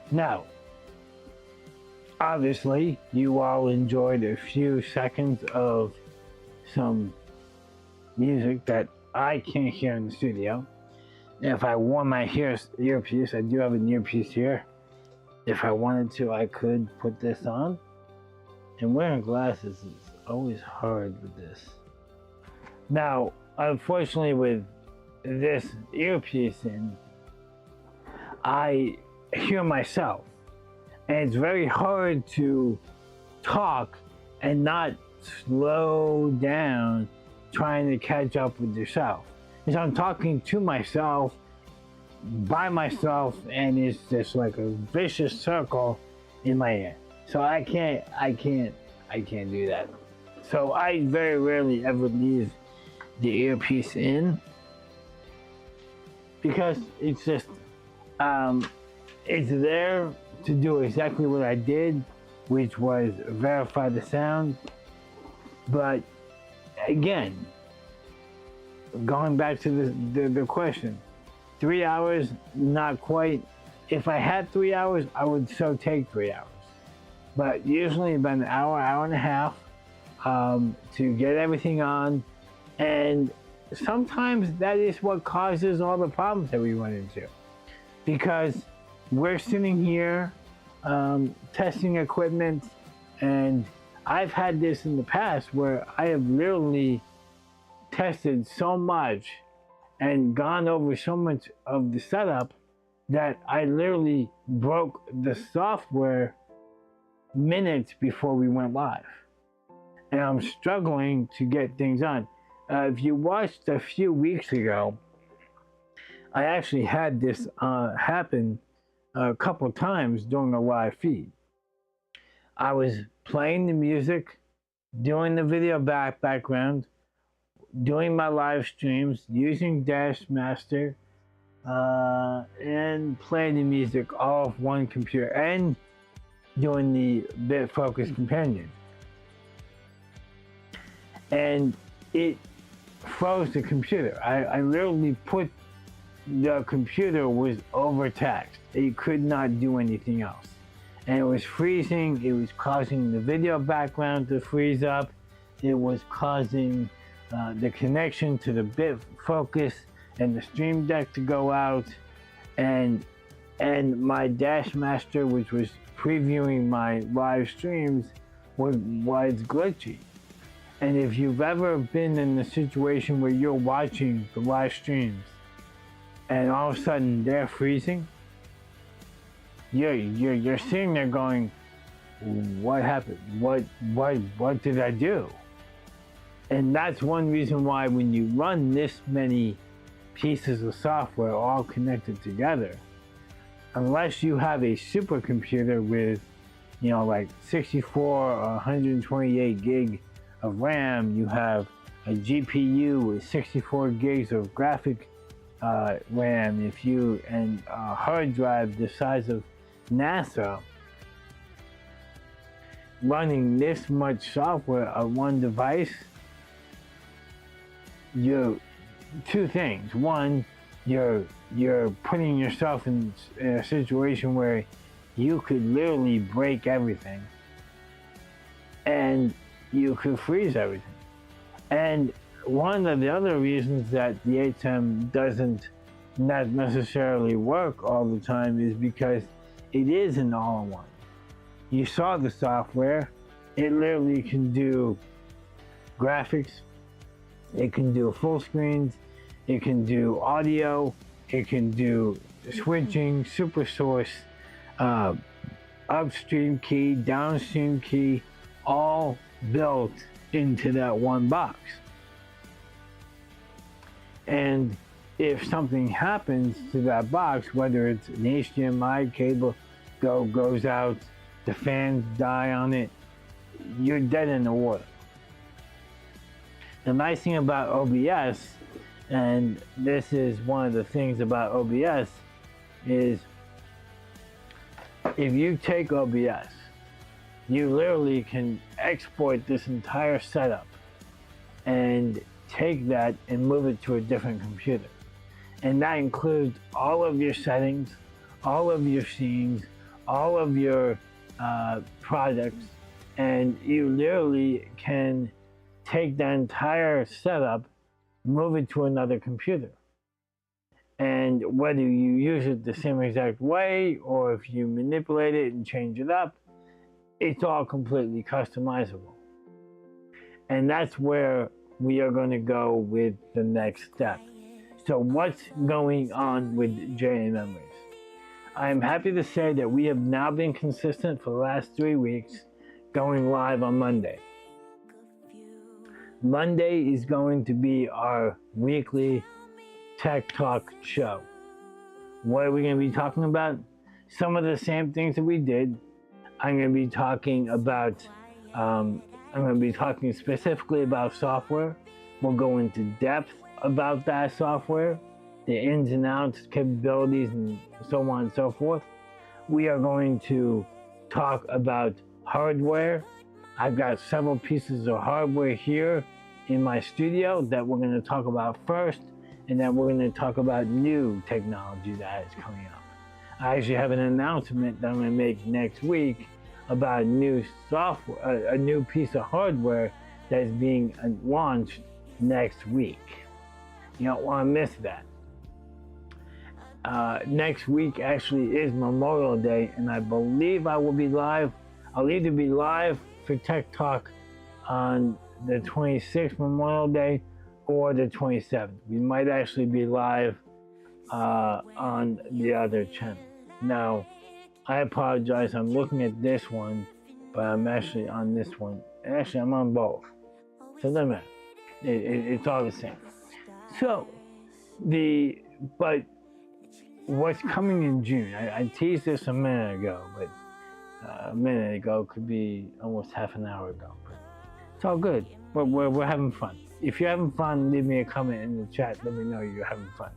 Now, obviously, you all enjoyed a few seconds of some music that I can't hear in the studio. If I wore my earpiece, I do have an earpiece here. If I wanted to, I could put this on. And wearing glasses is always hard with this. Now, unfortunately, with this earpiece in, I hear myself. And it's very hard to talk and not slow down trying to catch up with yourself. And so I'm talking to myself, by myself, and it's just like a vicious circle in my ear. So I can't do that. So I very rarely ever leave the earpiece in, because it's just, it's there to do exactly what I did, which was verify the sound. But again, going back to the question, 3 hours, not quite. If I had 3 hours, I would so take 3 hours. But usually about an hour, hour and a half to get everything on. And sometimes that is what causes all the problems that we run into. Because we're sitting here testing equipment, and I've had this in the past where I have literally tested so much and gone over so much of the setup that I literally broke the software minutes before we went live. And I'm struggling to get things on. If you watched a few weeks ago, I actually had this happen a couple times during a live feed. I was playing the music, doing the video background, doing my live streams, using Dash Master, and playing the music all off one computer, and doing the Bit Focus Companion. And it froze the computer. I literally put the computer was overtaxed. It could not do anything else. And it was freezing. It was causing the video background to freeze up. It was causing the connection to the bit focus and the stream deck to go out. And my Dash Master, which was previewing my live streams, was glitchy. And if you've ever been in the situation where you're watching the live streams and all of a sudden they're freezing, you're sitting there going, what happened? What did I do? And that's one reason why when you run this many pieces of software all connected together, unless you have a supercomputer with, like 64 or 128 gig of RAM, you have a GPU with 64 gigs of graphic RAM, and a hard drive the size of NASA, running this much software on one device, two things. One, you're putting yourself in a situation where you could literally break everything, and you could freeze everything. And one of the other reasons that the Atem doesn't not necessarily work all the time is because it is an all-in-one. You saw the software. It literally can do graphics, it can do full screens, it can do audio, it can do switching, super source, upstream key, downstream key, all built into that one box. And if something happens to that box, whether it's an HDMI cable goes out, the fans die on it, you're dead in the water. The nice thing about OBS, and this is one of the things about OBS, is if you take OBS, you literally can export this entire setup and take that and move it to a different computer. And that includes all of your settings, all of your scenes, all of your products, and you literally can take that entire setup, move it to another computer. And whether you use it the same exact way or if you manipulate it and change it up, it's all completely customizable. And that's where we are going to go with the next step. So what's going on with JA Memories? I am happy to say that we have now been consistent for the last 3 weeks, going live on Monday. Monday is going to be our weekly Tech Talk show. What are we going to be talking about? Some of the same things that we did. I'm going to be talking about, I'm going to be talking specifically about software. We'll go into depth about that software, the ins and outs, capabilities, and so on and so forth. We are going to talk about hardware. I've got several pieces of hardware here in my studio that we're going to talk about first, and then we're going to talk about new technology that is coming up. I actually have an announcement that I'm going to make next week about a new software, a new piece of hardware that is being launched next week. You don't want to miss that. Next week actually is Memorial Day, and I believe I will be live. I'll either be live for Tech Talk on the 26th Memorial Day or the 27th. We might actually be live on the other channel. Now, I apologize, I'm looking at this one, but I'm actually on this one. Actually, I'm on both. So it doesn't matter. It's all the same. So, but what's coming in June? I teased this a minute ago, but a minute ago could be almost half an hour ago. But it's all good. We're having fun. If you're having fun, leave me a comment in the chat. Let me know you're having fun.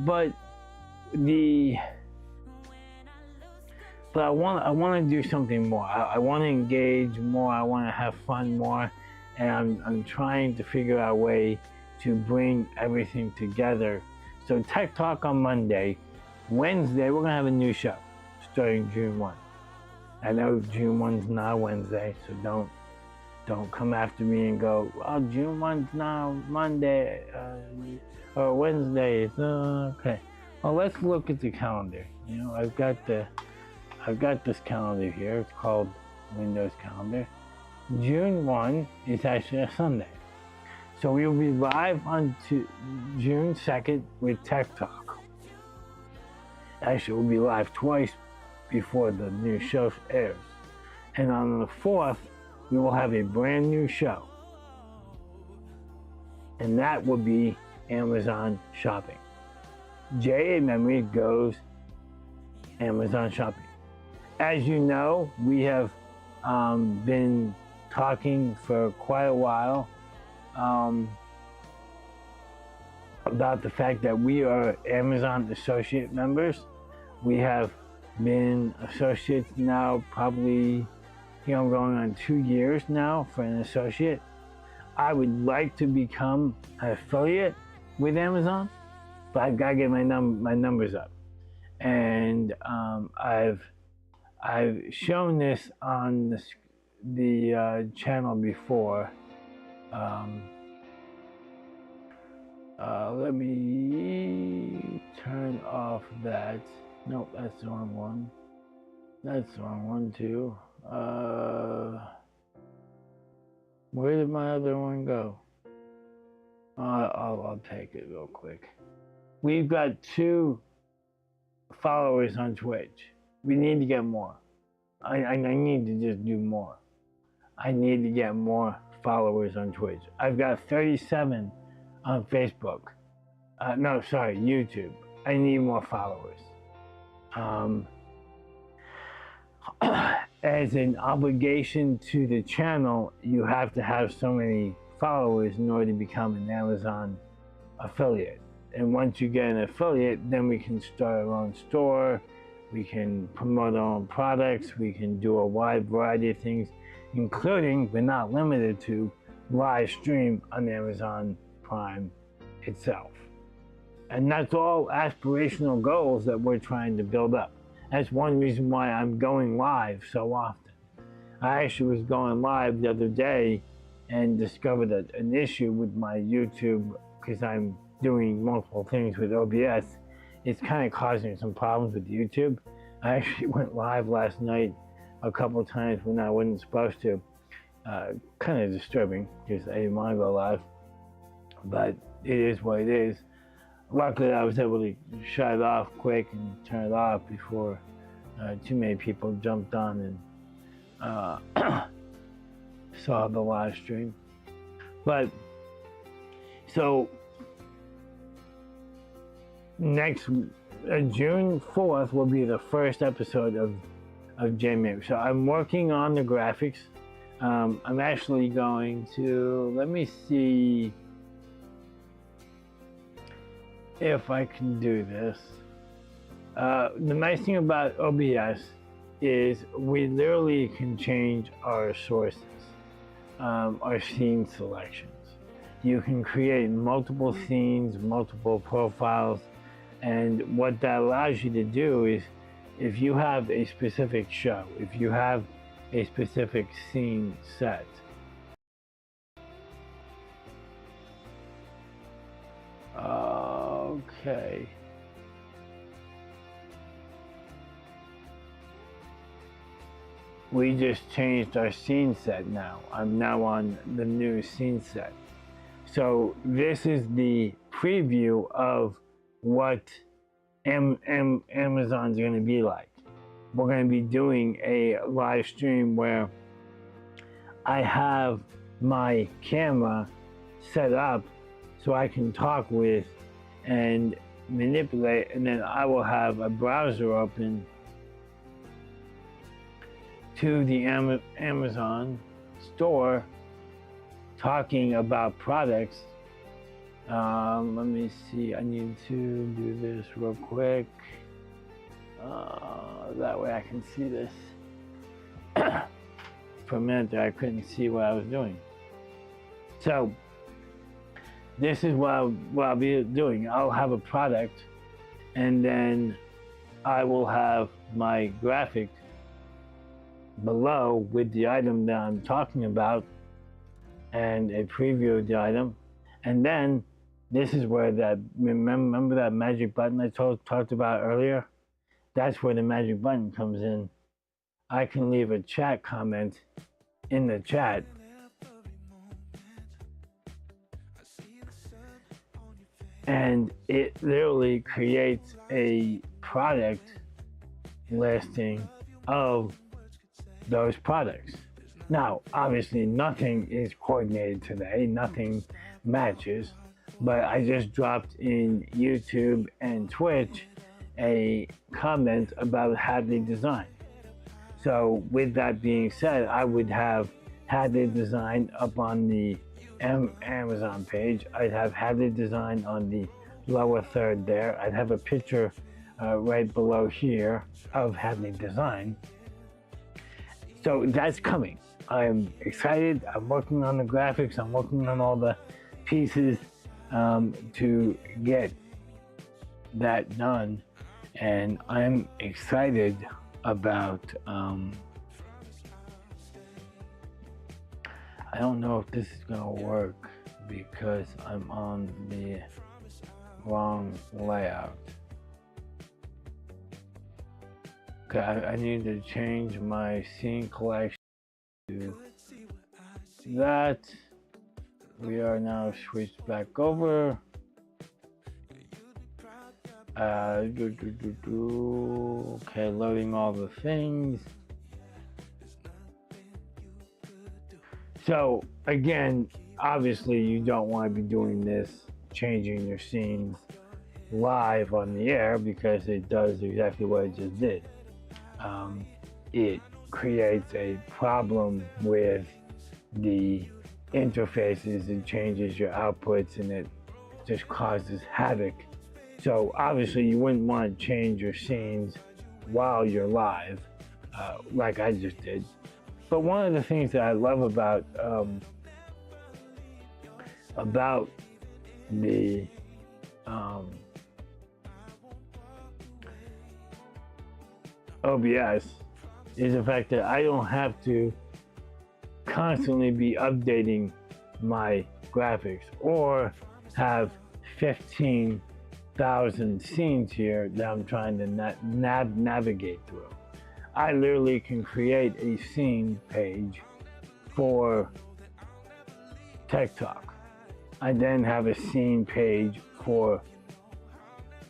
But I want to do something more. I want to engage more. I want to have fun more, and I'm trying to figure out a way to bring everything together. So Tech Talk on Monday. Wednesday, we're gonna have a new show starting June 1. I know June 1's not Wednesday, so don't come after me and go, oh, June 1's now Monday or Wednesday. It's okay. Well, let's look at the calendar. You know, I've got this calendar here. It's called Windows Calendar. June 1 is actually a Sunday. So we will be live on June 2nd with Tech Talk. Actually, we'll be live twice before the new show airs. And on the 4th, we will have a brand new show. And that will be Amazon shopping. JA Memory goes Amazon shopping. As you know, we have been talking for quite a while about the fact that we are Amazon associate members. We have been associates now probably, going on 2 years now for an associate. I would like to become an affiliate with Amazon, but I've got to get my numbers up. And I've shown this on the channel before. Let me turn off that. Nope, that's the wrong one. That's the wrong one too. Where did my other one go? I'll take it real quick. We've got 2 followers on Twitch. We need to get more. I need to just do more. I need to get more followers on Twitch. I've got 37 on Facebook. No, sorry, YouTube. I need more followers. As an obligation to the channel, you have to have so many followers in order to become an Amazon affiliate. And once you get an affiliate, then we can start our own store, we can promote our own products, we can do a wide variety of things, including, but not limited to, live stream on Amazon Prime itself. And that's all aspirational goals that we're trying to build up. That's one reason why I'm going live so often. I actually was going live the other day and discovered an issue with my YouTube, because I'm doing multiple things with OBS. It's kind of causing some problems with YouTube. I actually went live last night a couple of times when I wasn't supposed to. Kind of disturbing, because I didn't want to go live, but it is what it is. Luckily, I was able to shut it off quick and turn it off before too many people jumped on and saw the live stream. But so next June 4th will be the first episode of J-Maybe. So I'm working on the graphics. I'm actually going to, let me see if I can do this. The nice thing about OBS is we literally can change our sources, our scene selections. You can create multiple scenes, multiple profiles, and what that allows you to do is, if you have a specific show, if you have a specific scene set, okay. We just changed our scene set now. I'm now on the new scene set. So this is the preview of what Amazon's going to be like. We're going to be doing a live stream where I have my camera set up so I can talk with and manipulate, and then I will have a browser open to the Amazon store talking about products. Let me see, I need to do this real quick. That way I can see this. For a minute there, I couldn't see what I was doing. So this is what I'll be doing. I'll have a product, and then I will have my graphic below with the item that I'm talking about and a preview of the item. And then this is where that, remember that magic button I talked about earlier? That's where the magic button comes in. I can leave a chat comment in the chat, and it literally creates a product listing of those products. Now, obviously nothing is coordinated today, nothing matches, but I just dropped in YouTube and Twitch a comment about Hadley Design. So with that being said, I would have Hadley Design up on the Amazon page. I'd have Hadley Design on the lower third there. I'd have a picture right below here of Hadley Design. So that's coming. I'm excited. I'm working on the graphics. I'm working on all the pieces to get that done. And I'm excited about, I don't know if this is gonna work because I'm on the wrong layout. Okay, I need to change my scene collection to that. We are now switched back over. Okay, loading all the things. So again, obviously you don't want to be doing this changing your scenes live on the air, because it does exactly what it just did. It creates a problem with the interfaces, it changes your outputs, and it just causes havoc. So obviously you wouldn't want to change your scenes while you're live, like I just did. But one of the things that I love about the OBS is the fact that I don't have to constantly be updating my graphics or have 15,000 scenes here that I'm trying to navigate through. I literally can create a scene page for TikTok. I then have a scene page for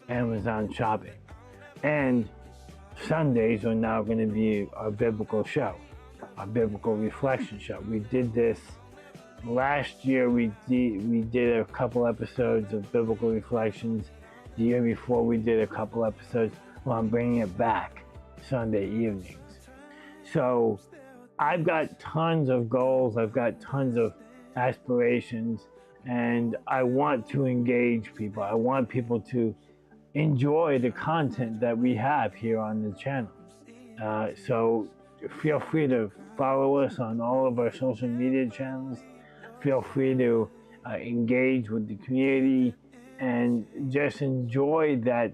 Amazon shopping. And Sundays are now going to be our biblical show, our biblical reflection show. We did this last year. We did a couple episodes of biblical reflections. The year before we did a couple episodes. Well, I'm bringing it back Sunday evenings. So I've got tons of goals. I've got tons of aspirations, and I want to engage people. I want people to enjoy the content that we have here on the channel. So feel free to follow us on all of our social media channels. Feel free to engage with the community and just enjoy that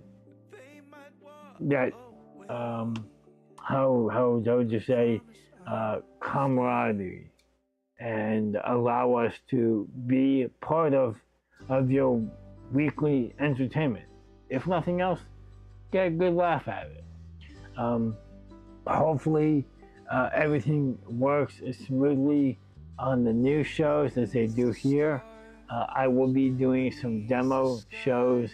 how would you say, camaraderie, and allow us to be part of your weekly entertainment. If nothing else, get a good laugh at it. Hopefully everything works smoothly on the new shows as they do here. I will be doing some demo shows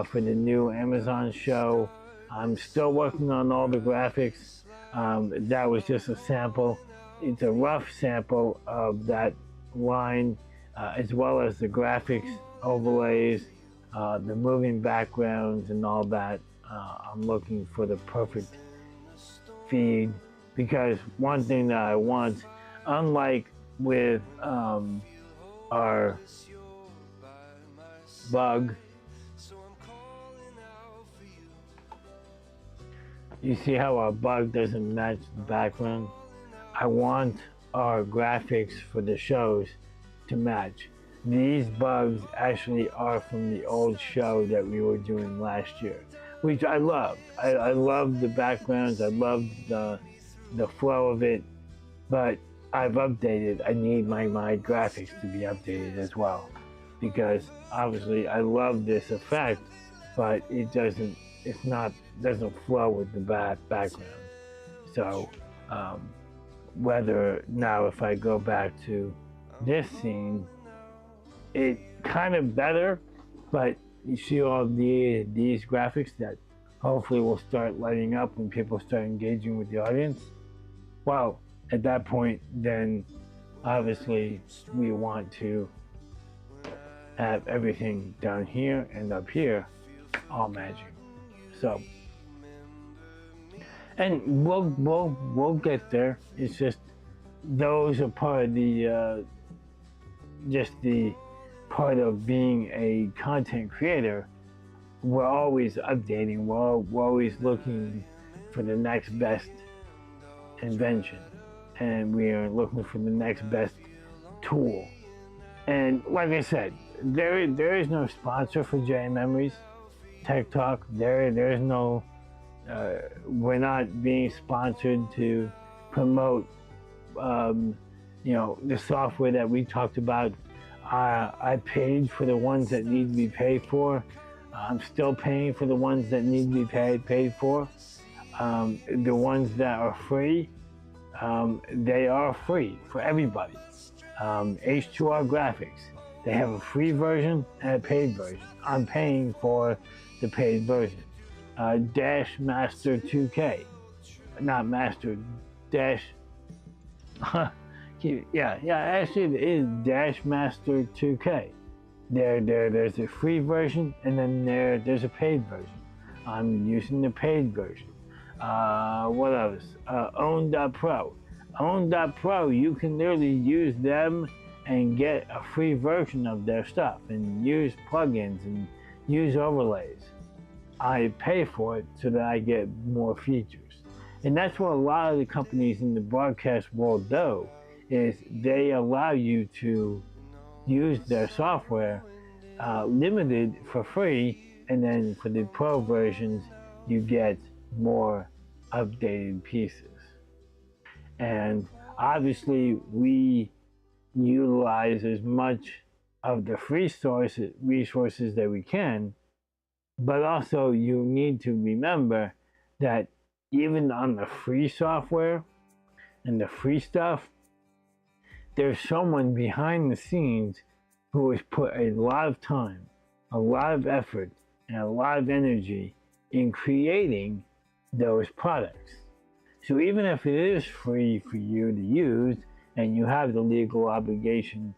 for the new Amazon show. I'm still working on all the graphics. That was just a sample. It's a rough sample of that line, as well as the graphics overlays, the moving backgrounds and all that. I'm looking for the perfect feed, because one thing that I want, unlike with our bug, you see how our bug doesn't match the background? I want our graphics for the shows to match. These bugs actually are from the old show that we were doing last year, which I loved. I loved the backgrounds, I loved the flow of it, but I've updated. I need my graphics to be updated as well, because obviously I love this effect, but it doesn't flow with the background. So whether now, if I go back to this scene, it kind of better, but you see all these graphics that hopefully will start lighting up when people start engaging with the audience. Well, at that point, then obviously we want to have everything down here and up here all matching. So, and we'll get there. It's just those are part of the just the part of being a content creator. We're always updating. We're always looking for the next best invention, and we are looking for the next best tool. And like I said, there is no sponsor for J Memories TikTok. There's no. We're not being sponsored to promote, the software that we talked about. I paid for the ones that need to be paid for. I'm still paying for the ones that need to be paid for. The ones that are free, they are free for everybody. H2R Graphics, they have a free version and a paid version. I'm paying for the paid version. Dash Master 2K, not Master, Dash, actually it is Dash Master 2K. There's a free version, and then there's a paid version. I'm using the paid version. What else? Own.pro. Own.pro, you can literally use them and get a free version of their stuff and use plugins and use overlays. I pay for it so that I get more features. And that's what a lot of the companies in the broadcast world do, is they allow you to use their software limited for free, and then for the pro versions you get more updated pieces. And obviously we utilize as much of the free resources that we can, but also you need to remember that even on the free software and the free stuff, there's someone behind the scenes who has put a lot of time, a lot of effort, and a lot of energy in creating those products. So even if it is free for you to use and you have the legal obligation,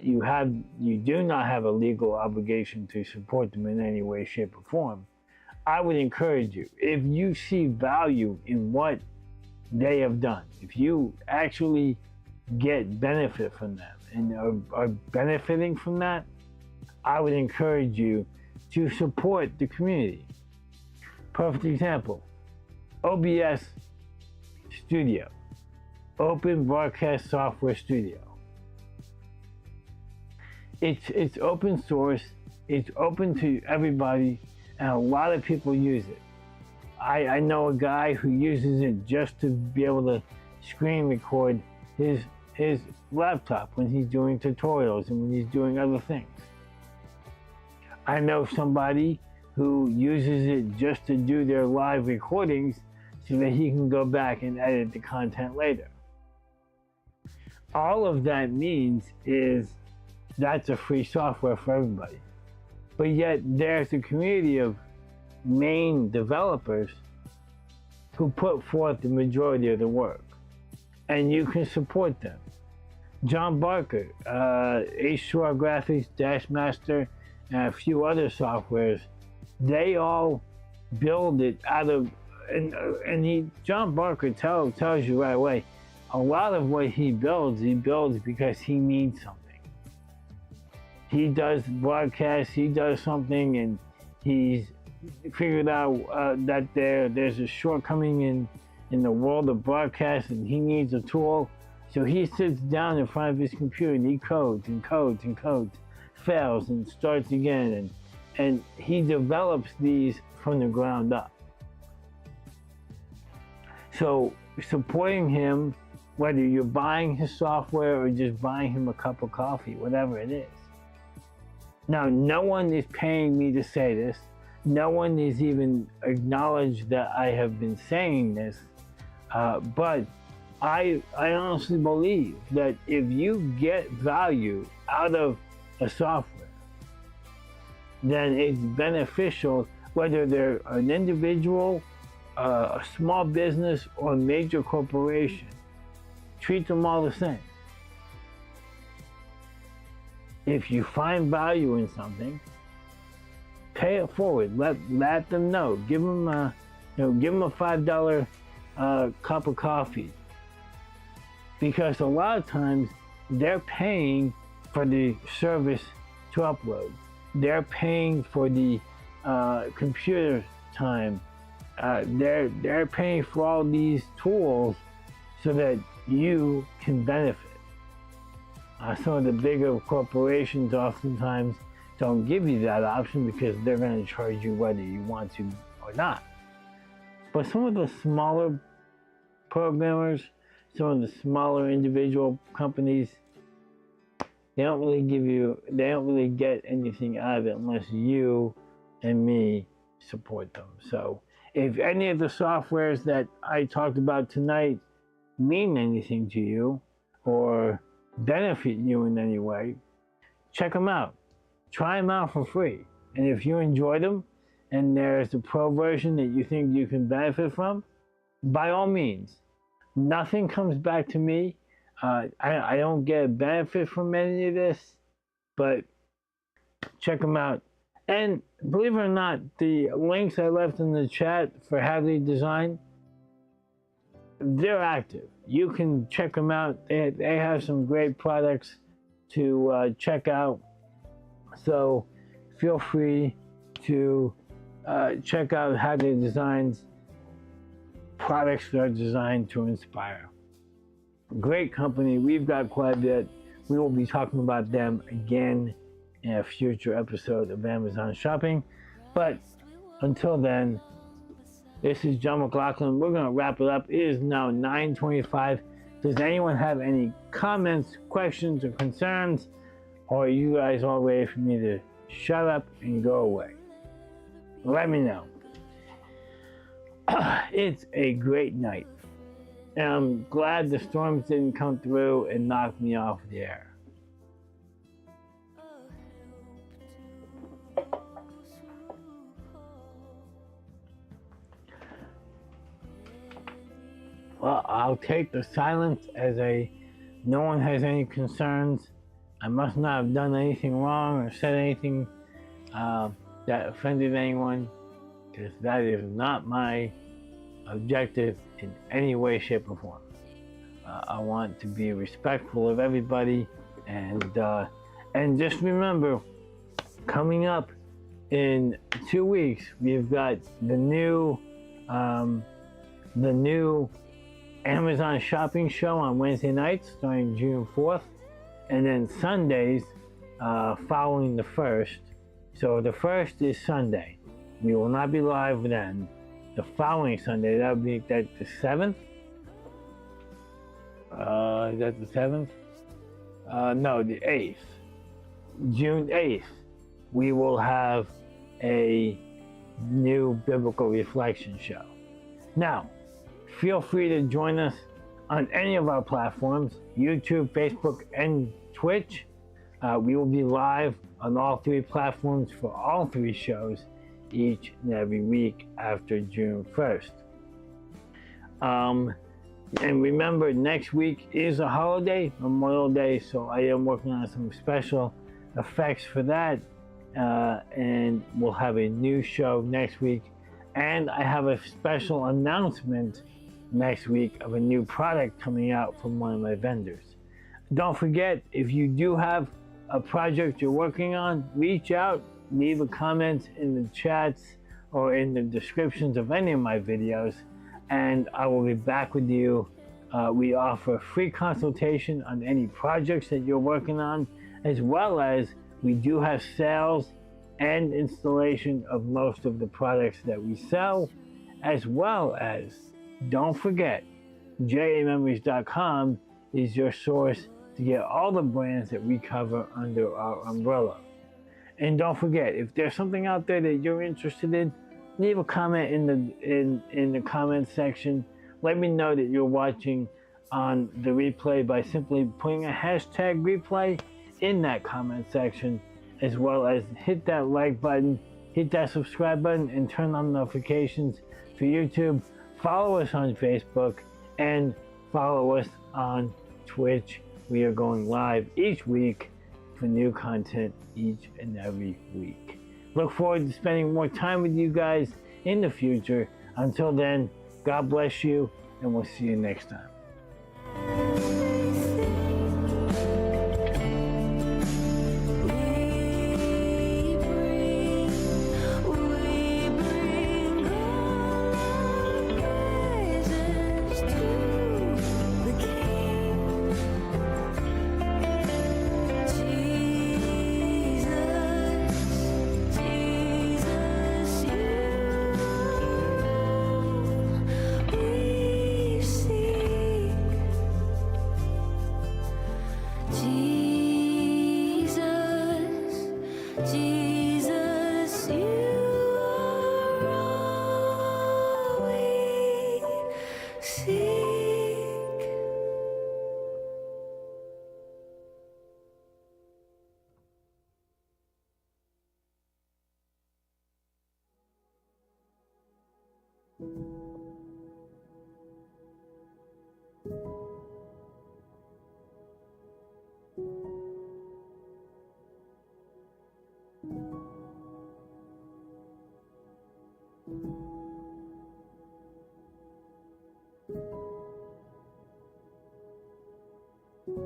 you do not have a legal obligation to support them in any way, shape, or form. I would encourage you, if you see value in what they have done, if you actually get benefit from them and are benefiting from that, I would encourage you to support the community. Perfect example, OBS Studio, Open Broadcast Software Studio. It's open source, it's open to everybody, and a lot of people use it. I know a guy who uses it just to be able to screen record his laptop when he's doing tutorials and when he's doing other things. I know somebody who uses it just to do their live recordings so that he can go back and edit the content later. All of that means is that's a free software for everybody. But yet there's a community of main developers who put forth the majority of the work, and you can support them. John Barker, H2R Graphics, Dash Master, and a few other softwares, they all build it out of, John Barker tells you right away, a lot of what he builds because he needs something. He does broadcasts, he does something, and he's figured out that there's a shortcoming in the world of broadcast, and he needs a tool. So he sits down in front of his computer and he codes and codes and codes, fails and starts again, and he develops these from the ground up. So supporting him, whether you're buying his software or just buying him a cup of coffee, whatever it is. Now, no one is paying me to say this. No one is even acknowledged that I have been saying this, but I honestly believe that if you get value out of a software, then it's beneficial, whether they're an individual, a small business, or a major corporation. Treat them all the same. If you find value in something, pay it forward. Let them know. Give them a $5 cup of coffee, because a lot of times they're paying for the service to upload. They're paying for the computer time. They're paying for all these tools so that you can benefit. Some of the bigger corporations oftentimes don't give you that option because they're going to charge you whether you want to or not. But some of the smaller programmers, some of the smaller individual companies, they don't really get anything out of it unless you and me support them. So if any of the softwares that I talked about tonight mean anything to you or benefit you in any way, check them out. Try them out for free. And if you enjoy them and there's a pro version that you think you can benefit from, by all means. Nothing comes back to me. I don't get a benefit from any of this, but check them out. And believe it or not, the links I left in the chat for Hadley Design, they're active. You can check them out. They have some great products to check out. So feel free to check out Hadley Design's products that are designed to inspire. Great company. We've got quite a bit. We will be talking about them again in a future episode of Amazon Shopping. But until then, this is John McLaughlin. We're going to wrap it up. It is now 9:25. Does anyone have any comments, questions, or concerns? Or are you guys all ready for me to shut up and go away? Let me know. It's a great night. And I'm glad the storms didn't come through and knock me off the air. Well, I'll take the silence as no one has any concerns. I must not have done anything wrong or said anything that offended anyone, because that is not my objective in any way, shape, or form. I want to be respectful of everybody, and just remember, coming up in 2 weeks, we've got the new Amazon shopping show on Wednesday nights starting June 4th, and then Sundays following the 1st. So the 1st is Sunday. We will not be live then. The following Sunday, that would be the 7th. Is that the 7th? No, the 8th. June 8th, we will have a new biblical reflection show. Now, feel free to join us on any of our platforms, YouTube, Facebook, and Twitch. We will be live on all 3 platforms for all 3 shows each and every week after June 1st. And remember, next week is a holiday, Memorial Day, so I am working on some special effects for that. And we'll have a new show next week. And I have a special announcement next week of a new product coming out from one of my vendors. Don't forget, if you do have a project you're working on, reach out, leave a comment in the chats or in the descriptions of any of my videos, and I will be back with you. We offer free consultation on any projects that you're working on, as well as we do have sales and installation of most of the products that we sell, as well as, don't forget, jamemories.com is your source to get all the brands that we cover under our umbrella. And don't forget, if there's something out there that you're interested in, leave a comment in the comment section. Let me know that you're watching on the replay by simply putting a hashtag replay in that comment section, as well as hit that like button, hit that subscribe button, and turn on notifications for YouTube. Follow us on Facebook and follow us on Twitch. We are going live each week for new content each and every week. Look forward to spending more time with you guys in the future. Until then, God bless you, and we'll see you next time. See Thank